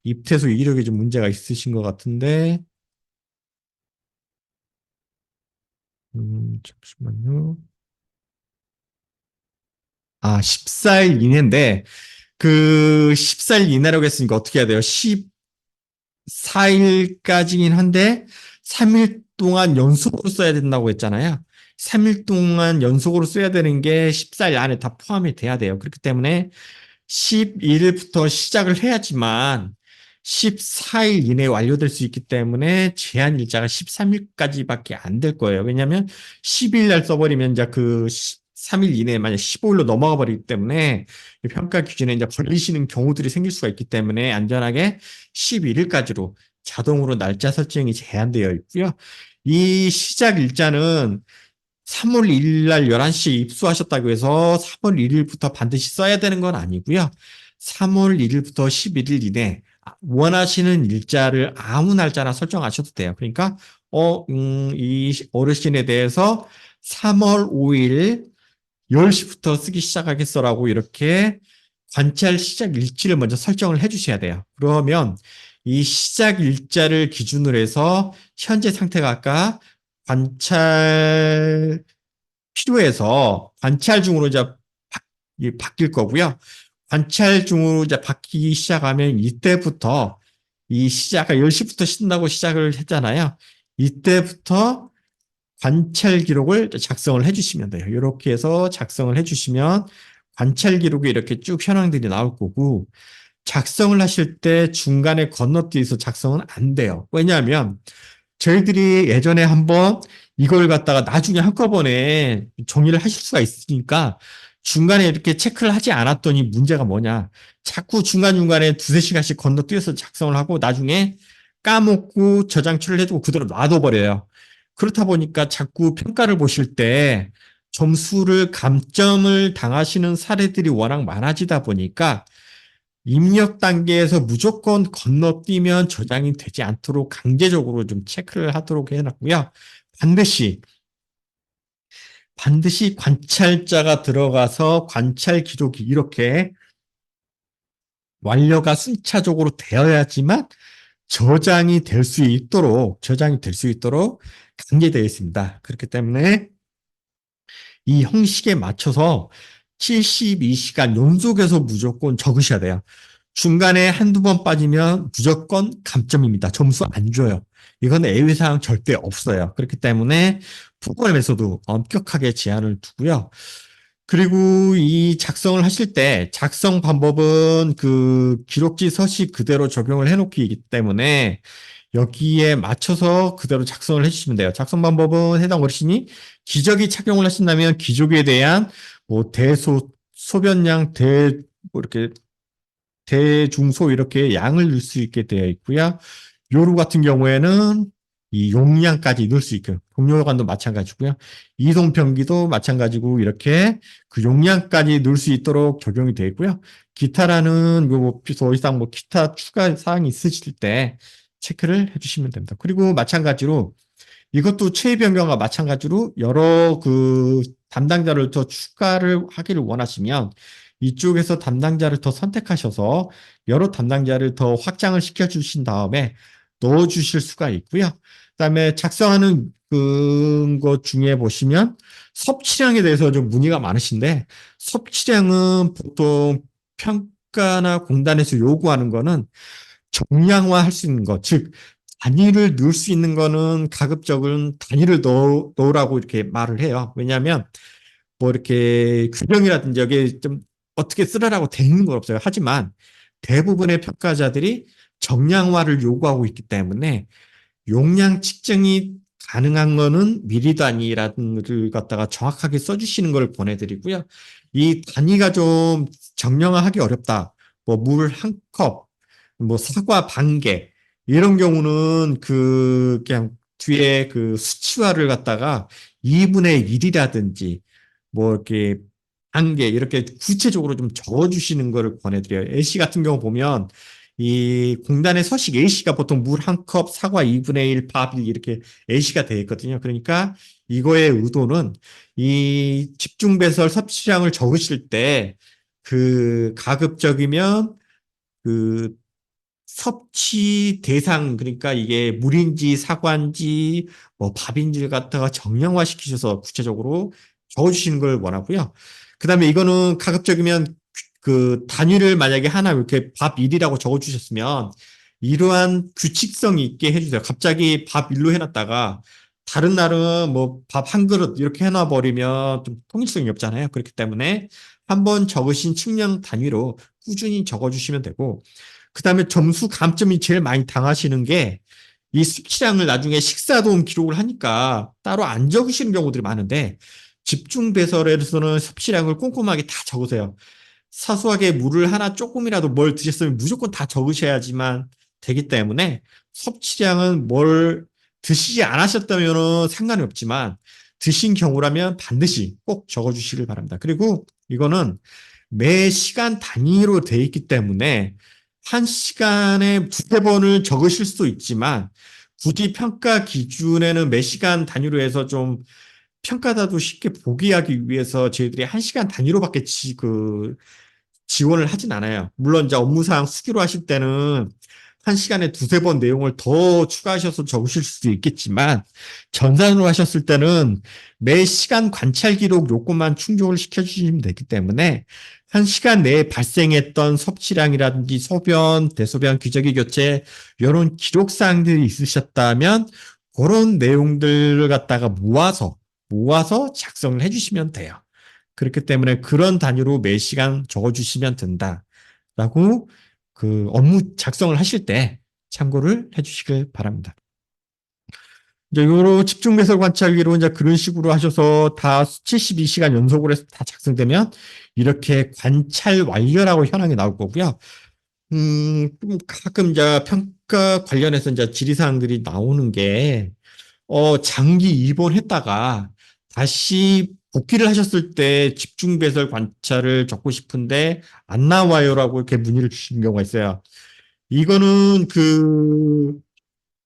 입퇴소 이력에 좀 문제가 있으신 것 같은데, 잠시만요. 14일 이내인데, 그 14일 이내라고 했으니까 어떻게 해야 돼요? 14일까지긴 한데 3일 동안 연속으로 써야 된다고 했잖아요. 3일 동안 연속으로 써야 되는 게 14일 안에 다 포함이 돼야 돼요. 그렇기 때문에 11일부터 시작을 해야지만 14일 이내에 완료될 수 있기 때문에 제한 일자가 13일까지밖에 안 될 거예요. 왜냐하면 10일 날 써버리면 이제 그 3일 이내에 만약 15일로 넘어가 버리기 때문에 평가 기준에 이제 걸리시는 경우들이 생길 수가 있기 때문에 안전하게 11일까지로 자동으로 날짜 설정이 제한되어 있고요. 이 시작 일자는 3월 1일 날 11시에 입수하셨다고 해서 3월 1일부터 반드시 써야 되는 건 아니고요. 3월 1일부터 11일 이내 원하시는 일자를 아무 날짜나 설정하셔도 돼요. 그러니까 이 어르신에 대해서 3월 5일 10시부터 쓰기 시작하겠어라고 이렇게 관찰 시작 일지를 먼저 설정을 해 주셔야 돼요. 그러면 이 시작 일자를 기준으로 해서 현재 상태가 아까 관찰 필요해서 관찰 중으로 이제 바뀔 거고요. 관찰 중으로 이제 바뀌기 시작하면 이때부터 이 시작, 10시부터 쉰다고 시작을 했잖아요. 이때부터 관찰 기록을 작성을 해주시면 돼요. 이렇게 해서 작성을 해주시면 관찰 기록이 이렇게 쭉 현황들이 나올 거고, 작성을 하실 때 중간에 건너뛰어서 작성은 안 돼요. 왜냐하면 저희들이 예전에 한번 이걸 갖다가 나중에 한꺼번에 정리를 하실 수가 있으니까 중간에 이렇게 체크를 하지 않았더니 문제가 뭐냐. 자꾸 중간중간에 두세 시간씩 건너뛰어서 작성을 하고 나중에 까먹고 저장치를 해두고 그대로 놔둬버려요. 그렇다 보니까 자꾸 평가를 보실 때 점수를 감점을 당하시는 사례들이 워낙 많아지다 보니까 입력 단계에서 무조건 건너뛰면 저장이 되지 않도록 강제적으로 좀 체크를 하도록 해놨고요. 반드시 관찰자가 들어가서 관찰 기록이 이렇게 완료가 순차적으로 되어야지만 저장이 될 수 있도록 강제되어 있습니다. 그렇기 때문에 이 형식에 맞춰서 72시간 연속해서 무조건 적으셔야 돼요. 중간에 한두 번 빠지면 무조건 감점입니다. 점수 안 줘요. 이건 예외사항 절대 없어요. 그렇기 때문에 프로그램에서도 엄격하게 제한을 두고요. 그리고 이 작성을 하실 때 작성 방법은 그 기록지 서식 그대로 적용을 해놓기 때문에 여기에 맞춰서 그대로 작성을 해주시면 돼요. 작성 방법은 해당 어르신이 기저귀 착용을 하신다면 기저귀에 대한 뭐 소변량, 뭐 이렇게 대중소 이렇게 양을 넣을 수 있게 되어 있고요. 요루 같은 경우에는 이 용량까지 넣을 수 있게 동료관도 마찬가지고요. 이동평기도 마찬가지고 이렇게 그 용량까지 넣을 수 있도록 적용이 되어 있고요. 기타라는 더 이상 뭐 기타 추가 사항이 있으실 때 체크를 해주시면 됩니다. 그리고 마찬가지로 이것도 체외 변경과 마찬가지로 여러 그 담당자를 더 추가를 하기를 원하시면 이쪽에서 담당자를 더 선택하셔서 여러 담당자를 더 확장을 시켜주신 다음에 넣어주실 수가 있고요. 그다음에 작성하는 것 중에 보시면 섭취량에 대해서 좀 문의가 많으신데 섭취량은 보통 평가나 공단에서 요구하는 거는 정량화할 수 있는 것, 즉 단위를 넣을 수 있는 거는 가급적은 단위를 넣으라고 이렇게 말을 해요. 왜냐하면 뭐 이렇게 규정이라든지 여기에 좀 어떻게 쓰라라고 돼 있는 건 없어요. 하지만 대부분의 평가자들이 정량화를 요구하고 있기 때문에 용량 측정이 가능한 거는 미리 단위를 갖다가 정확하게 써주시는 걸 보내드리고요. 이 단위가 좀 정량화하기 어렵다. 뭐 물 한 컵, 뭐 사과 반 개, 이런 경우는 그냥 뒤에 그 수치화를 갖다가 2분의 1이라든지 뭐 이렇게 단계 이렇게 구체적으로 좀 적어주시는 거를 권해드려요. A씨 같은 경우 보면 이 공단의 서식 A씨가 보통 물 한 컵, 사과 2분의 1, 밥 1 이렇게 A씨가 되어 있거든요. 그러니까 이거의 의도는 이 집중 배설 섭취량을 적으실 때 그 가급적이면 그 섭취 대상, 그러니까 이게 물인지 사과인지 뭐 밥인지를 갖다가 정량화 시키셔서 구체적으로 적어주시는 걸 원하고요. 그 다음에 이거는 가급적이면 그 단위를 만약에 하나 이렇게 밥 1이라고 적어주셨으면 이러한 규칙성 있게 해주세요. 갑자기 밥 1로 해놨다가 다른 날은 뭐 밥 한 그릇 이렇게 해놔버리면 좀 통일성이 없잖아요. 그렇기 때문에 한번 적으신 측량 단위로 꾸준히 적어주시면 되고, 그 다음에 점수 감점이 제일 많이 당하시는 게 이 식량을 나중에 식사 도움 기록을 하니까 따로 안 적으시는 경우들이 많은데 집중 배설에서는 섭취량을 꼼꼼하게 다 적으세요. 사소하게 물을 하나 조금이라도 뭘 드셨으면 무조건 다 적으셔야지만 되기 때문에 섭취량은 뭘 드시지 않으셨다면 상관이 없지만 드신 경우라면 반드시 꼭 적어주시길 바랍니다. 그리고 이거는 매 시간 단위로 돼 있기 때문에 한 시간에 두세 번을 적으실 수도 있지만 굳이 평가 기준에는 매 시간 단위로 해서 좀 평가자도 쉽게 보기 하기 위해서 저희들이 한 시간 단위로밖에 지원을 하진 않아요. 물론 이제 업무상 수기로 하실 때는 한 시간에 두세 번 내용을 더 추가하셔서 적으실 수도 있겠지만 전산으로 하셨을 때는 매 시간 관찰 기록 요건만 충족을 시켜주시면 되기 때문에 한 시간 내에 발생했던 섭취량이라든지 소변, 대소변, 기저귀 교체 이런 기록 사항들이 있으셨다면 그런 내용들을 갖다가 모아서 작성을 해주시면 돼요. 그렇기 때문에 그런 단위로 매 시간 적어주시면 된다라고 그 업무 작성을 하실 때 참고를 해주시길 바랍니다. 이제 요로 집중 배설 관찰기로 이제 그런 식으로 하셔서 다 72시간 연속으로 해서 다 작성되면 이렇게 관찰 완료라고 현황이 나올 거고요. 가끔 이제 평가 관련해서 이제 질의사항들이 나오는 게, 장기 입원했다가 다시 복귀를 하셨을 때 집중 배설 관찰을 적고 싶은데 안 나와요라고 이렇게 문의를 주시는 경우가 있어요. 이거는 그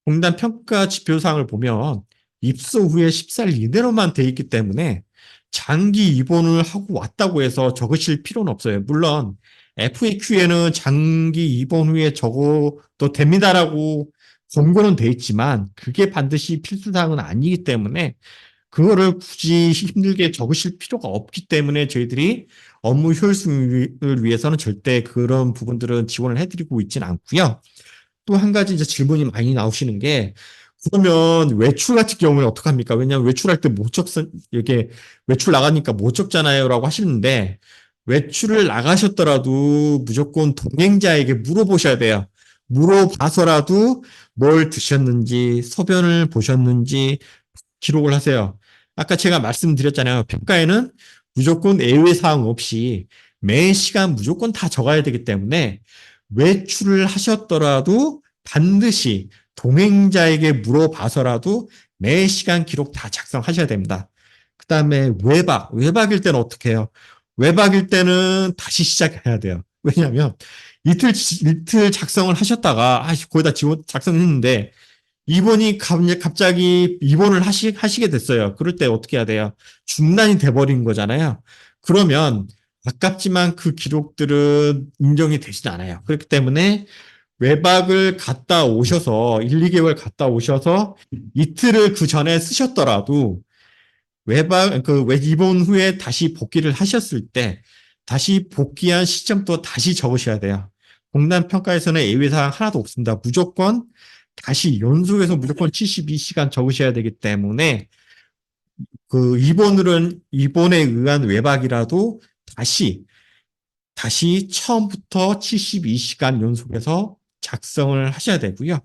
공단 평가 지표사항을 보면 입소 후에 14일 이내로만 돼 있기 때문에 장기 입원을 하고 왔다고 해서 적으실 필요는 없어요. 물론 FAQ에는 장기 입원 후에 적어도 됩니다라고 권고는 돼 있지만 그게 반드시 필수사항은 아니기 때문에 그거를 굳이 힘들게 적으실 필요가 없기 때문에 저희들이 업무 효율성을 위해서는 절대 그런 부분들은 지원을 해드리고 있지는 않고요. 또 한 가지 이제 질문이 많이 나오시는 게, 그러면 외출 같은 경우는 어떡합니까? 왜냐하면 외출할 때 못 이렇게 외출 나가니까 못 적잖아요라고 하시는데, 외출을 나가셨더라도 무조건 동행자에게 물어보셔야 돼요. 물어봐서라도 뭘 드셨는지, 소변을 보셨는지 기록을 하세요. 아까 제가 말씀드렸잖아요. 평가에는 무조건 예외 사항 없이 매 시간 무조건 다 적어야 되기 때문에 외출을 하셨더라도 반드시 동행자에게 물어봐서라도 매 시간 기록 다 작성하셔야 됩니다. 그 다음에 외박일 때는 어떻게 해요? 외박일 때는 다시 시작해야 돼요. 왜냐하면 이틀 작성을 하셨다가 거기다 지원 작성했는데 입원이 갑자기 입원을 하시게 됐어요. 그럴 때 어떻게 해야 돼요? 중단이 돼버린 거잖아요. 그러면 아깝지만 그 기록들은 인정이 되진 않아요. 그렇기 때문에 외박을 갔다 오셔서 1, 2개월 갔다 오셔서 이틀을 그 전에 쓰셨더라도 입원 후에 다시 복귀를 하셨을 때 다시 복귀한 시점도 다시 적으셔야 돼요. 공단 평가에서는 예외사항 하나도 없습니다. 무조건 다시 연속해서 무조건 72시간 적으셔야 되기 때문에 그 입원에 의한 외박이라도 다시 처음부터 72시간 연속해서 작성을 하셔야 되고요.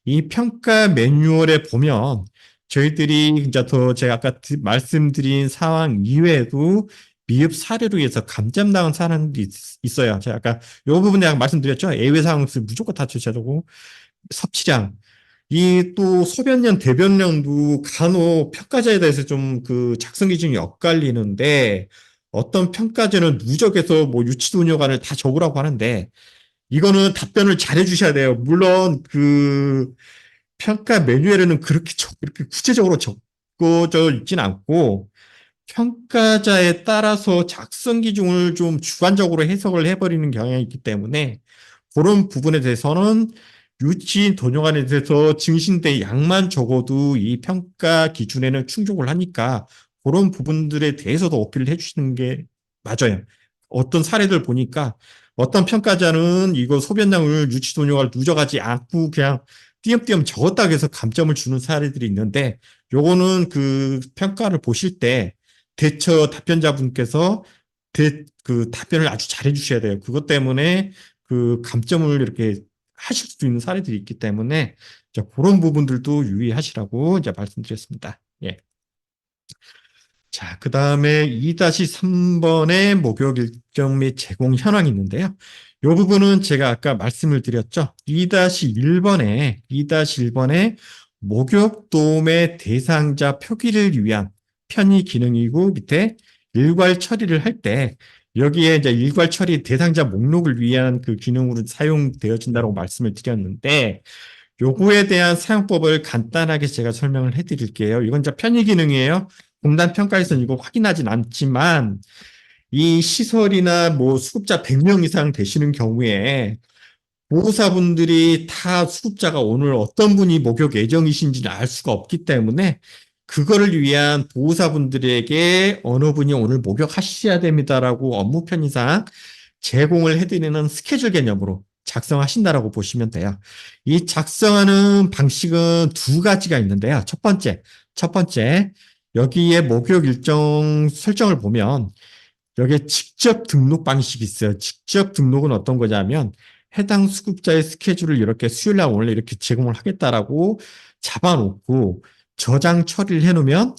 이 평가 매뉴얼에 보면 저희들이 이제 더 제가 아까 말씀드린 상황 이외에도 미흡 사례로 해서 감점당한 사람들이 있어요. 제가 아까 이 부분에 말씀드렸죠. 예외 사항을 무조건 다 주셔야 되고 섭취량, 이 또 소변량, 대변량도 간혹 평가자에 대해서 좀 그 작성 기준이 엇갈리는데 어떤 평가자는 누적해서 뭐 유치도뇨간을 다 적으라고 하는데 이거는 답변을 잘 해주셔야 돼요. 물론 그 평가 매뉴얼에는 그렇게 구체적으로 적어져 있지는 않고 평가자에 따라서 작성 기준을 좀 주관적으로 해석을 해버리는 경향이 있기 때문에 그런 부분에 대해서는 유치인 도뇨관에 대해서 증신대 양만 적어도 이 평가 기준에는 충족을 하니까 그런 부분들에 대해서도 어필을 해주시는 게 맞아요. 어떤 사례들 보니까 어떤 평가자는 이거 소변량을 유치 도뇨관을 누적하지 않고 그냥 띄엄띄엄 적었다고 해서 감점을 주는 사례들이 있는데 요거는 그 평가를 보실 때 대처 답변자분께서 그 답변을 아주 잘 해주셔야 돼요. 그것 때문에 그 감점을 이렇게 하실 수 있는 사례들이 있기 때문에 그런 부분들도 유의하시라고 이제 말씀드렸습니다. 예. 자, 그 다음에 2-3번의 목욕 일정 및 제공 현황이 있는데요. 이 부분은 제가 아까 말씀을 드렸죠. 2-1번에 목욕 도움의 대상자 표기를 위한 편의 기능이고 밑에 일괄 처리를 할 때 여기에 이제 일괄 처리 대상자 목록을 위한 그 기능으로 사용되어진다고 말씀을 드렸는데 요거에 대한 사용법을 간단하게 제가 설명을 해드릴게요. 이건 이제 편의 기능이에요. 공단 평가에서는 이거 확인하진 않지만 이 시설이나 뭐 수급자 100명 이상 되시는 경우에 보호사분들이 다 수급자가 오늘 어떤 분이 목욕 예정이신지를 알 수가 없기 때문에 그거를 위한 보호사분들에게 어느 분이 오늘 목욕하셔야 됩니다라고 업무 편의상 제공을 해드리는 스케줄 개념으로 작성하신다라고 보시면 돼요. 이 작성하는 방식은 두 가지가 있는데요. 첫 번째, 여기에 목욕 일정 설정을 보면 여기에 직접 등록 방식이 있어요. 직접 등록은 어떤 거냐면 해당 수급자의 스케줄을 이렇게 수요일날 원래 이렇게 제공을 하겠다라고 잡아놓고 저장 처리를 해놓으면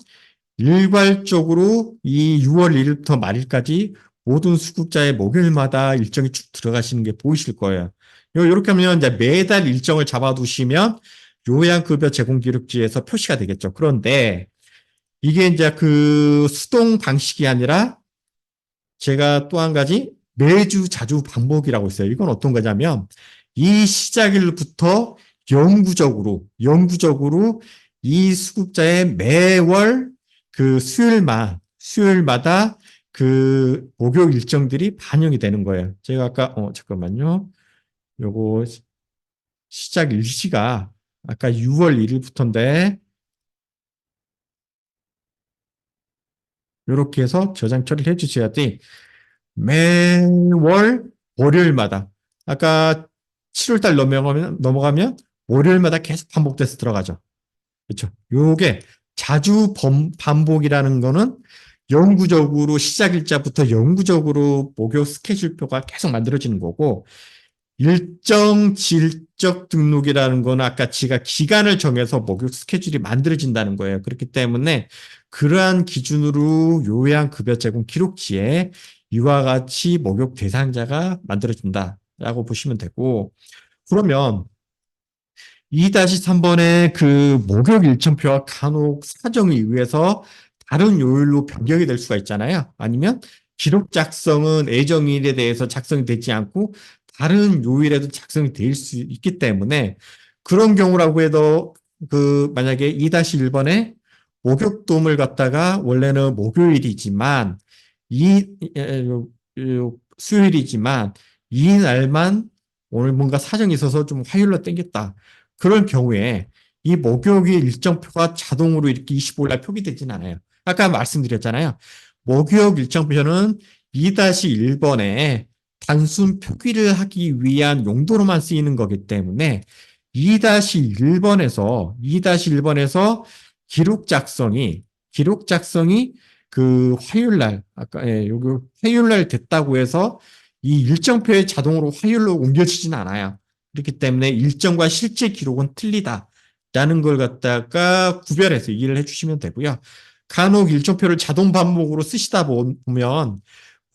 일괄적으로 이 6월 1일부터 말일까지 모든 수급자의 목요일마다 일정이 쭉 들어가시는 게 보이실 거예요. 이렇게 하면 이제 매달 일정을 잡아두시면 요양급여 제공 기록지에서 표시가 되겠죠. 그런데 이게 이제 그 수동 방식이 아니라 제가 또 한 가지 매주 자주 반복이라고 있어요. 이건 어떤 거냐면 이 시작일부터 영구적으로 이 수급자의 매월 그 수요일마다 그 목요 일정들이 반영이 되는 거예요. 제가 아까 잠깐만요. 요거 시작 일시가 아까 6월 1일부터인데 이렇게 해서 저장 처리를 해주셔야지 매월 월요일마다 아까 7월달 넘어가면 월요일마다 계속 반복돼서 들어가죠. 그렇죠. 요게 자주 반복이라는 거는 영구적으로 시작일자부터 영구적으로 목요 스케줄표가 계속 만들어지는 거고 일정 질적 등록이라는 거는 아까 지가 기간을 정해서 목욕 스케줄이 만들어진다는 거예요. 그렇기 때문에 그러한 기준으로 요양급여 제공 기록지에 이와 같이 목욕 대상자가 만들어진다라고 보시면 되고 그러면 2-3번의 그 목욕 일정표와 간혹 사정에 의해서 다른 요일로 변경이 될 수가 있잖아요. 아니면 기록 작성은 예정일에 대해서 작성이 되지 않고 다른 요일에도 작성이 될 수 있기 때문에 그런 경우라고 해도 그 만약에 2-1번에 목욕돔을 갖다가 원래는 목요일이지만 이 수요일이지만 이 날만 오늘 뭔가 사정이 있어서 좀 화요일로 땡겼다. 그럴 경우에 이 목욕일 일정표가 자동으로 이렇게 25일 날 표기되지는 않아요. 아까 말씀드렸잖아요. 목욕 일정표는 2-1번에 단순 표기를 하기 위한 용도로만 쓰이는 거기 때문에 2-1번에서 기록 작성이 그 화요일 날 아까 요거 화요일 날 됐다고 해서 이 일정표에 자동으로 화요일로 옮겨지진 않아요. 그렇기 때문에 일정과 실제 기록은 틀리다라는 걸 갖다가 구별해서 이해를 해주시면 되고요. 간혹 일정표를 자동 반복으로 쓰시다 보면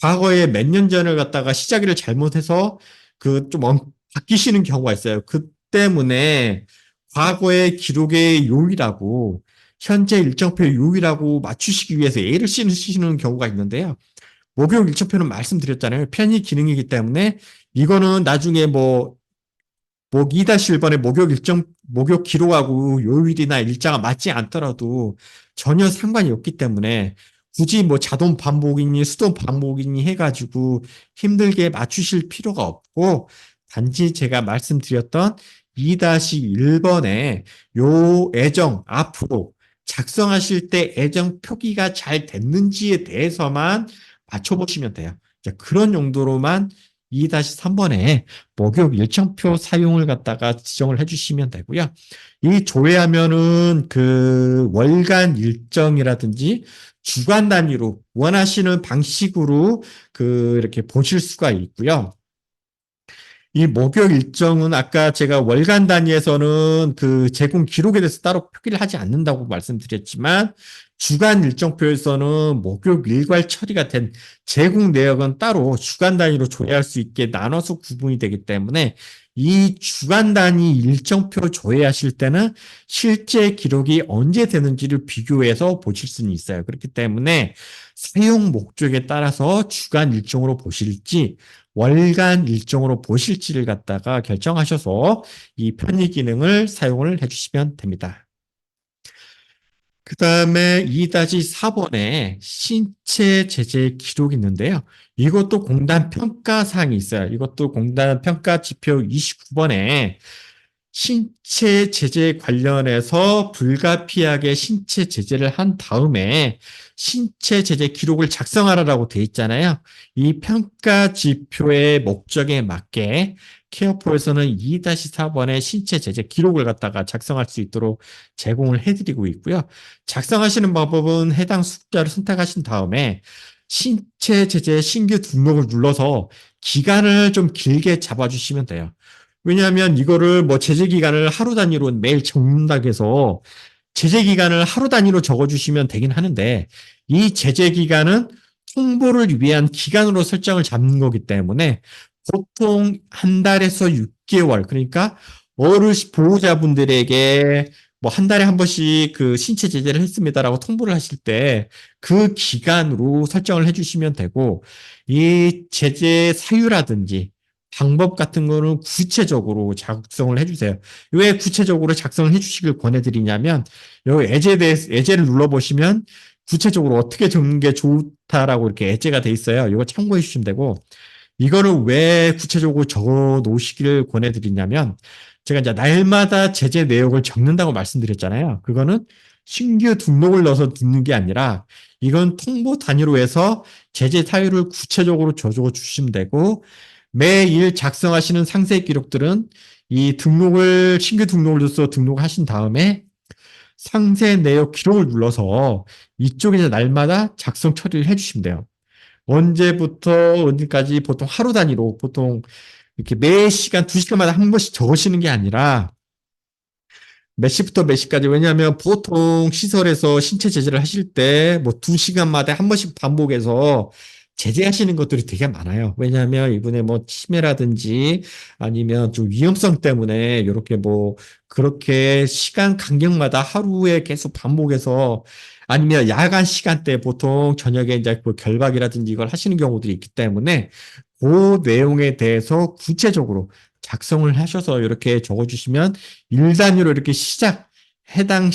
과거에 몇 년 전을 갖다가 시작일을 잘못해서 그 좀 바뀌시는 경우가 있어요. 그 때문에 과거의 기록의 요일하고 현재 일정표의 요일하고 맞추시기 위해서 A를 쓰시는 경우가 있는데요. 목욕 일정표는 말씀드렸잖아요. 편의 기능이기 때문에 이거는 나중에 뭐 2-1번의 목욕 기록하고 요일이나 일자가 맞지 않더라도 전혀 상관이 없기 때문에 굳이 뭐 자동 반복이니 수동 반복이니 해가지고 힘들게 맞추실 필요가 없고 단지 제가 말씀드렸던 2-1번에 요 애정 앞으로 작성하실 때 애정 표기가 잘 됐는지에 대해서만 맞춰보시면 돼요. 그런 용도로만 2-3번에 목욕 일정표 사용을 갖다가 지정을 해주시면 되고요. 이 조회하면은 그 월간 일정이라든지 주간 단위로 원하시는 방식으로 그 이렇게 보실 수가 있고요. 이 목욕 일정은 아까 제가 월간 단위에서는 그 제공 기록에 대해서 따로 표기를 하지 않는다고 말씀드렸지만 주간 일정표에서는 목욕 일괄 처리가 된 제공 내역은 따로 주간 단위로 조회할 수 있게 나눠서 구분이 되기 때문에 이 주간 단위 일정표 조회하실 때는 실제 기록이 언제 되는지를 비교해서 보실 수는 있어요. 그렇기 때문에 사용 목적에 따라서 주간 일정으로 보실지 월간 일정으로 보실지를 갖다가 결정하셔서 이 편의 기능을 사용을 해주시면 됩니다. 그 다음에 2-4번에 신체 제재 기록이 있는데요. 이것도 공단 평가 사항이 있어요. 이것도 공단 평가 지표 29번에 신체 제재 관련해서 불가피하게 신체 제재를 한 다음에 신체 제재 기록을 작성하라고 돼 있잖아요. 이 평가 지표의 목적에 맞게 케어포에서는 2-4번의 신체 제재 기록을 갖다가 작성할 수 있도록 제공을 해드리고 있고요. 작성하시는 방법은 해당 수급자를 선택하신 다음에 신체 제재 신규 등록을 눌러서 기간을 좀 길게 잡아주시면 돼요. 왜냐하면 이거를 뭐 제재 기간을 하루 단위로 매일 적는다고 해서 제재 기간을 하루 단위로 적어주시면 되긴 하는데 이 제재 기간은 통보를 위한 기간으로 설정을 잡는 거기 때문에 보통 한 달에서 6개월 그러니까 어르신 보호자분들에게 뭐 한 달에 한 번씩 그 신체 제재를 했습니다라고 통보를 하실 때 그 기간으로 설정을 해주시면 되고 이 제재 사유라든지 방법 같은 거는 구체적으로 작성을 해주세요. 왜 구체적으로 작성을 해주시길 권해드리냐면 여기 예제를 눌러보시면 구체적으로 어떻게 적는 게 좋다라고 이렇게 예제가 돼 있어요. 이거 참고해 주시면 되고 이거를 왜 구체적으로 적어 놓으시기를 권해드리냐면 제가 이제 날마다 제재 내역을 적는다고 말씀드렸잖아요. 그거는 신규 등록을 넣어서 듣는 게 아니라 이건 통보 단위로 해서 제재 사유를 구체적으로 적어 주시면 되고 매일 작성하시는 상세 기록들은 이 신규 등록을 넣어서 등록하신 다음에 상세 내역 기록을 눌러서 이쪽에서 날마다 작성 처리를 해주시면 돼요. 언제부터 언제까지 보통 하루 단위로 보통 이렇게 매 시간 2시간마다 한 번씩 적으시는 게 아니라 몇 시부터 몇 시까지 왜냐하면 보통 시설에서 신체 제재를 하실 때 뭐 2시간마다 한 번씩 반복해서 제재하시는 것들이 되게 많아요. 왜냐하면 이분의 뭐 치매라든지 아니면 좀 위험성 때문에 이렇게 뭐 그렇게 시간 간격마다 하루에 계속 반복해서 아니면 야간 시간대 보통 저녁에 이제 뭐 결박이라든지 이걸 하시는 경우들이 있기 때문에 그 내용에 대해서 구체적으로 작성을 하셔서 이렇게 적어주시면 일 단위로 이렇게 해당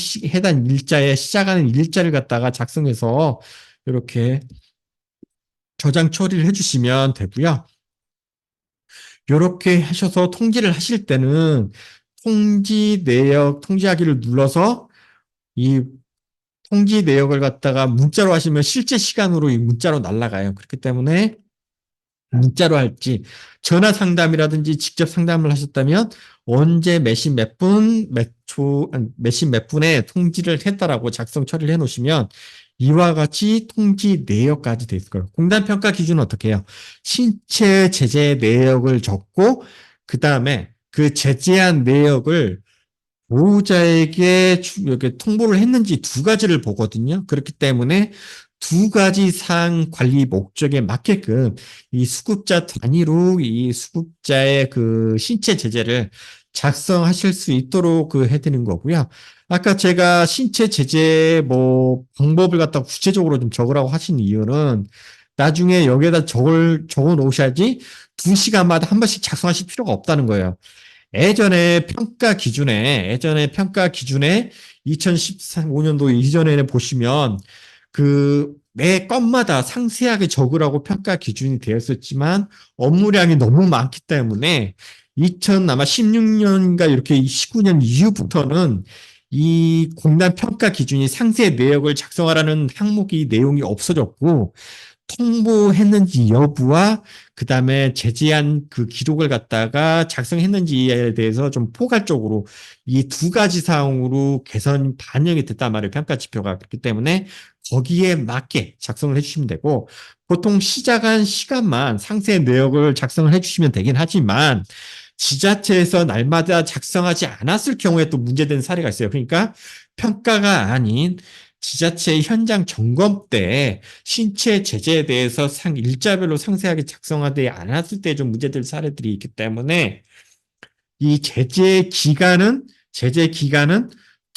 일자에 시작하는 일자를 갖다가 작성해서 이렇게 저장 처리를 해주시면 되고요. 이렇게 하셔서 통지를 하실 때는 통지하기를 눌러서 이 통지 내역을 갖다가 문자로 하시면 실제 시간으로 이 문자로 날아가요. 그렇기 때문에 문자로 할지 전화 상담이라든지 직접 상담을 하셨다면 언제 몇십 몇 분에 통지를 했다라고 작성 처리를 해 놓으시면 이와 같이 통지 내역까지 돼 있을 거예요. 공단 평가 기준은 어떻게 해요? 신체 제재 내역을 적고 그 다음에 그 제재한 내역을 보호자에게 이렇게 통보를 했는지 두 가지를 보거든요. 그렇기 때문에 두 가지 사항 관리 목적에 맞게끔 이 수급자 단위로 이 수급자의 그 신체 제재를 작성하실 수 있도록 그 해드리는 거고요. 아까 제가 신체 제재 뭐 방법을 갖다 구체적으로 좀 적으라고 하신 이유는 나중에 여기에다 적어 놓으셔야지 2시간마다 한 번씩 작성하실 필요가 없다는 거예요. 예전에 평가 기준에 2015년도 이전에는 보시면 그 매 건마다 상세하게 적으라고 평가 기준이 되었었지만 업무량이 너무 많기 때문에 아마 16년인가 이렇게 19년 이후부터는 이 공단 평가 기준이 상세 내역을 작성하라는 항목이 내용이 없어졌고 통보했는지 여부와 그다음에 제재한 그 기록을 갖다가 작성했는지에 대해서 좀 포괄적으로 이 두 가지 사항으로 개선 반영이 됐단 말이에요. 평가 지표가. 그렇기 때문에 거기에 맞게 작성을 해주시면 되고 보통 시작한 시간만 상세 내역을 작성을 해주시면 되긴 하지만 지자체에서 날마다 작성하지 않았을 경우에 또 문제되는 사례가 있어요. 그러니까 평가가 아닌 지자체 현장 점검 때 신체 제재에 대해서 일자별로 상세하게 작성하지 않았을 때 좀 문제될 사례들이 있기 때문에 이 제재 기간은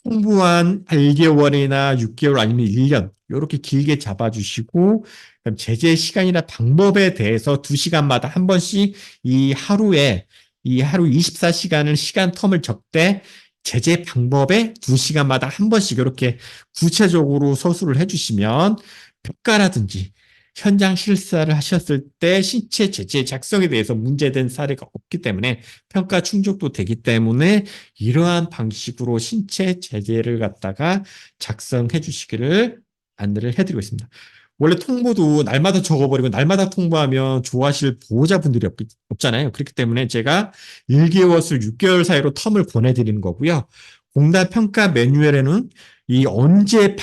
통보한 1개월이나 6개월 아니면 1년 이렇게 길게 잡아주시고 제재 시간이나 방법에 대해서 2시간마다 한 번씩 이 하루 24시간을 시간 텀을 적되 제재 방법에 2시간마다 한 번씩 이렇게 구체적으로 서술을 해주시면 평가라든지 현장 실사를 하셨을 때 신체 제재 작성에 대해서 문제된 사례가 없기 때문에 평가 충족도 되기 때문에 이러한 방식으로 신체 제재를 갖다가 작성해 주시기를 안내를 해드리고 있습니다. 원래 통보도 날마다 적어버리고 날마다 통보하면 좋아하실 보호자분들이 없잖아요. 그렇기 때문에 제가 1개월에서 6개월 사이로 텀을 보내드리는 거고요. 공단 평가 매뉴얼에는 이 언제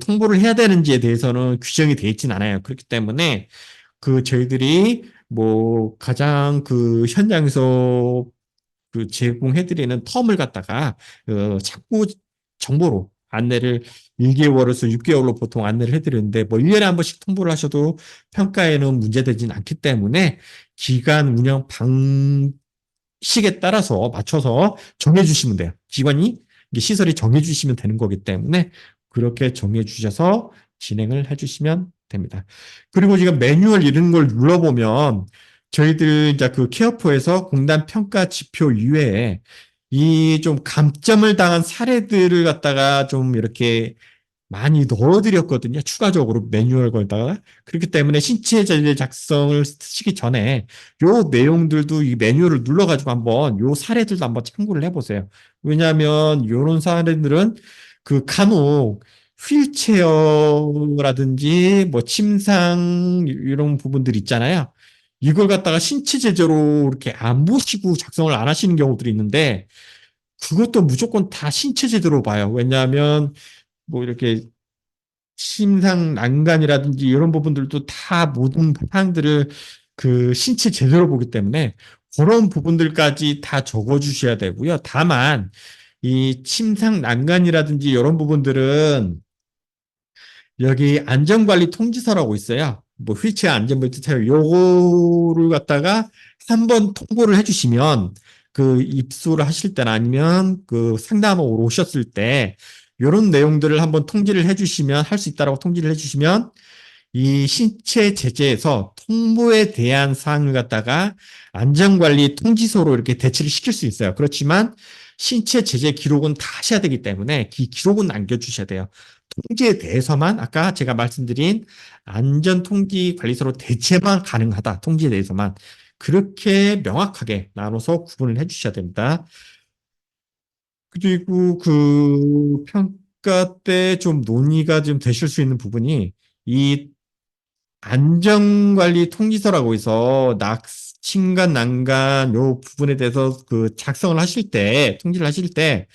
통보를 해야 되는지에 대해서는 규정이 되어 있진 않아요. 그렇기 때문에 저희들이 뭐 가장 현장에서 제공해드리는 텀을 갖다가 자꾸 정보로 안내를 1개월에서 6개월로 보통 안내를 해드리는데 뭐 1년에 한 번씩 통보를 하셔도 평가에는 문제되진 않기 때문에 기간 운영 방식에 따라서 맞춰서 정해주시면 돼요. 기관이 시설이 정해주시면 되는 거기 때문에 그렇게 정해주셔서 진행을 해주시면 됩니다. 그리고 지금 매뉴얼 이런 걸 눌러보면 저희들 이제 케어포에서 공단 평가 지표 이외에 이 좀 감점을 당한 사례들을 갖다가 좀 이렇게 많이 넣어드렸거든요. 추가적으로 매뉴얼 걸다가. 그렇기 때문에 신체 제재 작성을 쓰시기 전에 요 내용들도 이 매뉴얼을 눌러가지고 한번 요 사례들도 한번 참고를 해보세요. 왜냐하면 요런 사례들은 간혹 휠체어라든지 뭐 침상 이런 부분들 있잖아요. 이걸 갖다가 신체 제재로 이렇게 안 보시고 작성을 안 하시는 경우들이 있는데 그것도 무조건 다 신체 제재로 봐요. 왜냐하면 뭐 이렇게 심상 난간이라든지 이런 부분들도 다 모든 사항들을 신체 제대로 보기 때문에 그런 부분들까지 다 적어 주셔야 되고요. 다만 이 침상 난간이라든지 이런 부분들은 여기 안전관리 통지서라고 있어요. 뭐 휠체어 안전벨트 차요 요거를 갖다가 한번 통보를 해주시면 입수를 하실 때나 아니면 상담하러 오셨을 때 이런 내용들을 한번 통지를 해주시면 할 수 있다라고 통지를 해주시면 이 신체 제재에서 통보에 대한 사항을 갖다가 안전관리 통지서로 이렇게 대체를 시킬 수 있어요. 그렇지만 신체 제재 기록은 다 하셔야 되기 때문에 기록은 남겨주셔야 돼요. 통지에 대해서만 아까 제가 말씀드린 안전통지관리서로 대체만 가능하다. 통지에 대해서만 그렇게 명확하게 나눠서 구분을 해주셔야 됩니다. 그리고 평가 때 좀 논의가 좀 되실 수 있는 부분이 이 안전관리 통지서라고 해서 층간, 난간 요 부분에 대해서 작성을 하실 때, 통지를 하실 때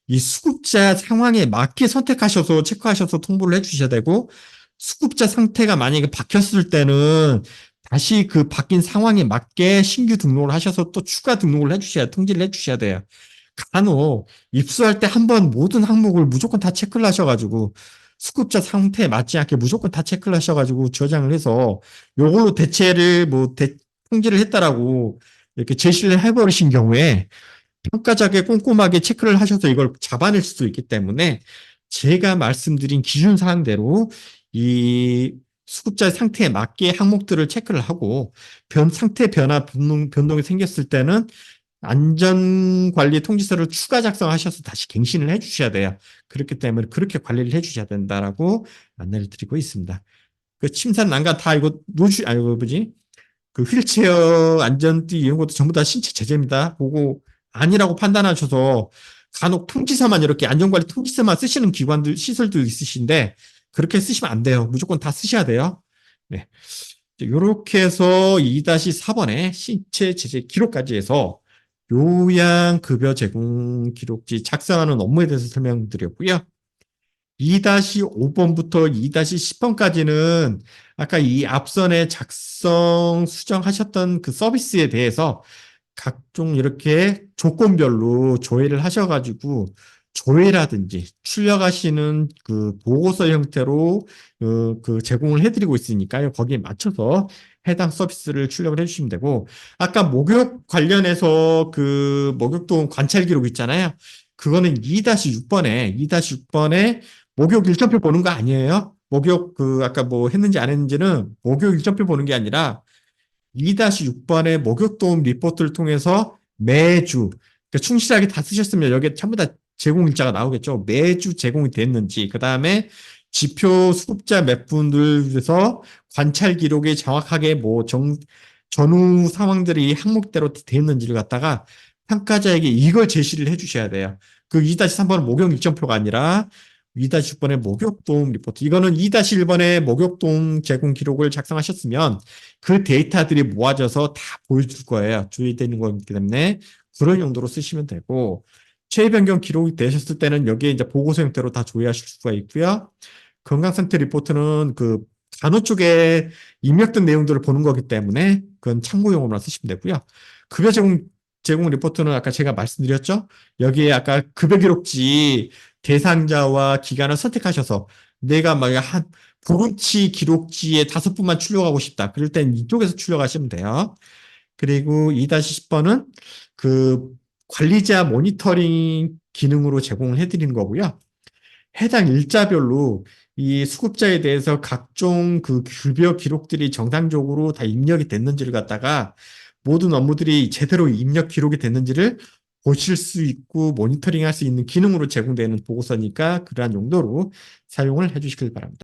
이 수급자 상황에 맞게 선택하셔서 체크하셔서 통보를 해주셔야 되고 수급자 상태가 만약에 바뀌었을 때는 다시 바뀐 상황에 맞게 신규 등록을 하셔서 또 추가 등록을 해주셔야 통지를 해주셔야 돼요. 간혹 입수할 때 한번 모든 항목을 무조건 다 체크를 하셔가지고 수급자 상태에 맞지 않게 무조건 다 체크를 하셔가지고 저장을 해서 요걸로 대체를 통지를 했다라고 이렇게 제시를 해버리신 경우에 평가자께 꼼꼼하게 체크를 하셔서 이걸 잡아낼 수도 있기 때문에 제가 말씀드린 기준 사항대로 이 수급자의 상태에 맞게 항목들을 체크를 하고 상태 변화 변동이 생겼을 때는 안전관리 통지서를 추가 작성하셔서 다시 갱신을 해주셔야 돼요. 그렇기 때문에 그렇게 관리를 해주셔야 된다라고 안내를 드리고 있습니다. 침산 난간 다 이거 뭐지? 휠체어 안전띠 이런 것도 전부 다 신체 제재입니다. 보고 아니라고 판단하셔서 간혹 통지서만 이렇게 안전관리 통지서만 쓰시는 기관들 시설도 있으신데 그렇게 쓰시면 안 돼요. 무조건 다 쓰셔야 돼요. 네. 이렇게 해서 2-4번에 신체 제재 기록까지 해서 요양급여 제공 기록지 작성하는 업무에 대해서 설명드렸고요. 2-5번부터 2-10번까지는 아까 이 앞선에 작성 수정하셨던 서비스에 대해서 각종 이렇게 조건별로 조회를 하셔가지고 조회라든지 출력하시는 보고서 형태로 제공을 해드리고 있으니까요. 거기에 맞춰서 해당 서비스를 출력을 해주시면 되고 아까 목욕 관련해서 목욕도움 관찰 기록 있잖아요. 그거는 2-6번에 목욕 일정표 보는 거 아니에요. 목욕 아까 뭐 했는지 안 했는지는 목욕 일정표 보는 게 아니라 2-6번의 목욕도움 리포트를 통해서 매주 그러니까 충실하게 다 쓰셨으면 여기에 전부 다 제공 일자가 나오겠죠. 매주 제공이 됐는지 그 다음에 지표 수급자 몇 분들에서 관찰 기록이 정확하게 전후 상황들이 항목대로 됐는지를 갖다가 평가자에게 이걸 제시를 해주셔야 돼요. 2-3번은 목욕 일정표가 아니라 2-6번의 목욕도움 리포트. 이거는 2-1번의 목욕도움 제공 기록을 작성하셨으면 그 데이터들이 모아져서 다 보여줄 거예요. 주의되는 거기 때문에 그런 용도로 쓰시면 되고 체위 변경 기록이 되셨을 때는 여기에 이제 보고서 형태로 다 조회하실 수가 있고요. 건강 상태 리포트는 그 간호 쪽에 입력된 내용들을 보는 거기 때문에 그건 참고용으로만 쓰시면 되고요. 급여 제공 리포트는 아까 제가 말씀드렸죠? 여기에 아까 급여 기록지 대상자와 기간을 선택하셔서 내가 막 한 브런치 기록지에 5분만 출력하고 싶다. 그럴 땐 이쪽에서 출력하시면 돼요. 그리고 2-10번은 그 관리자 모니터링 기능으로 제공을 해드리는 거고요. 해당 일자별로 이 수급자에 대해서 각종 그 급여 기록들이 정상적으로 다 입력이 됐는지를 갖다가 모든 업무들이 제대로 입력 기록이 됐는지를 보실 수 있고 모니터링 할 수 있는 기능으로 제공되는 보고서니까 그러한 용도로 사용을 해 주시길 바랍니다.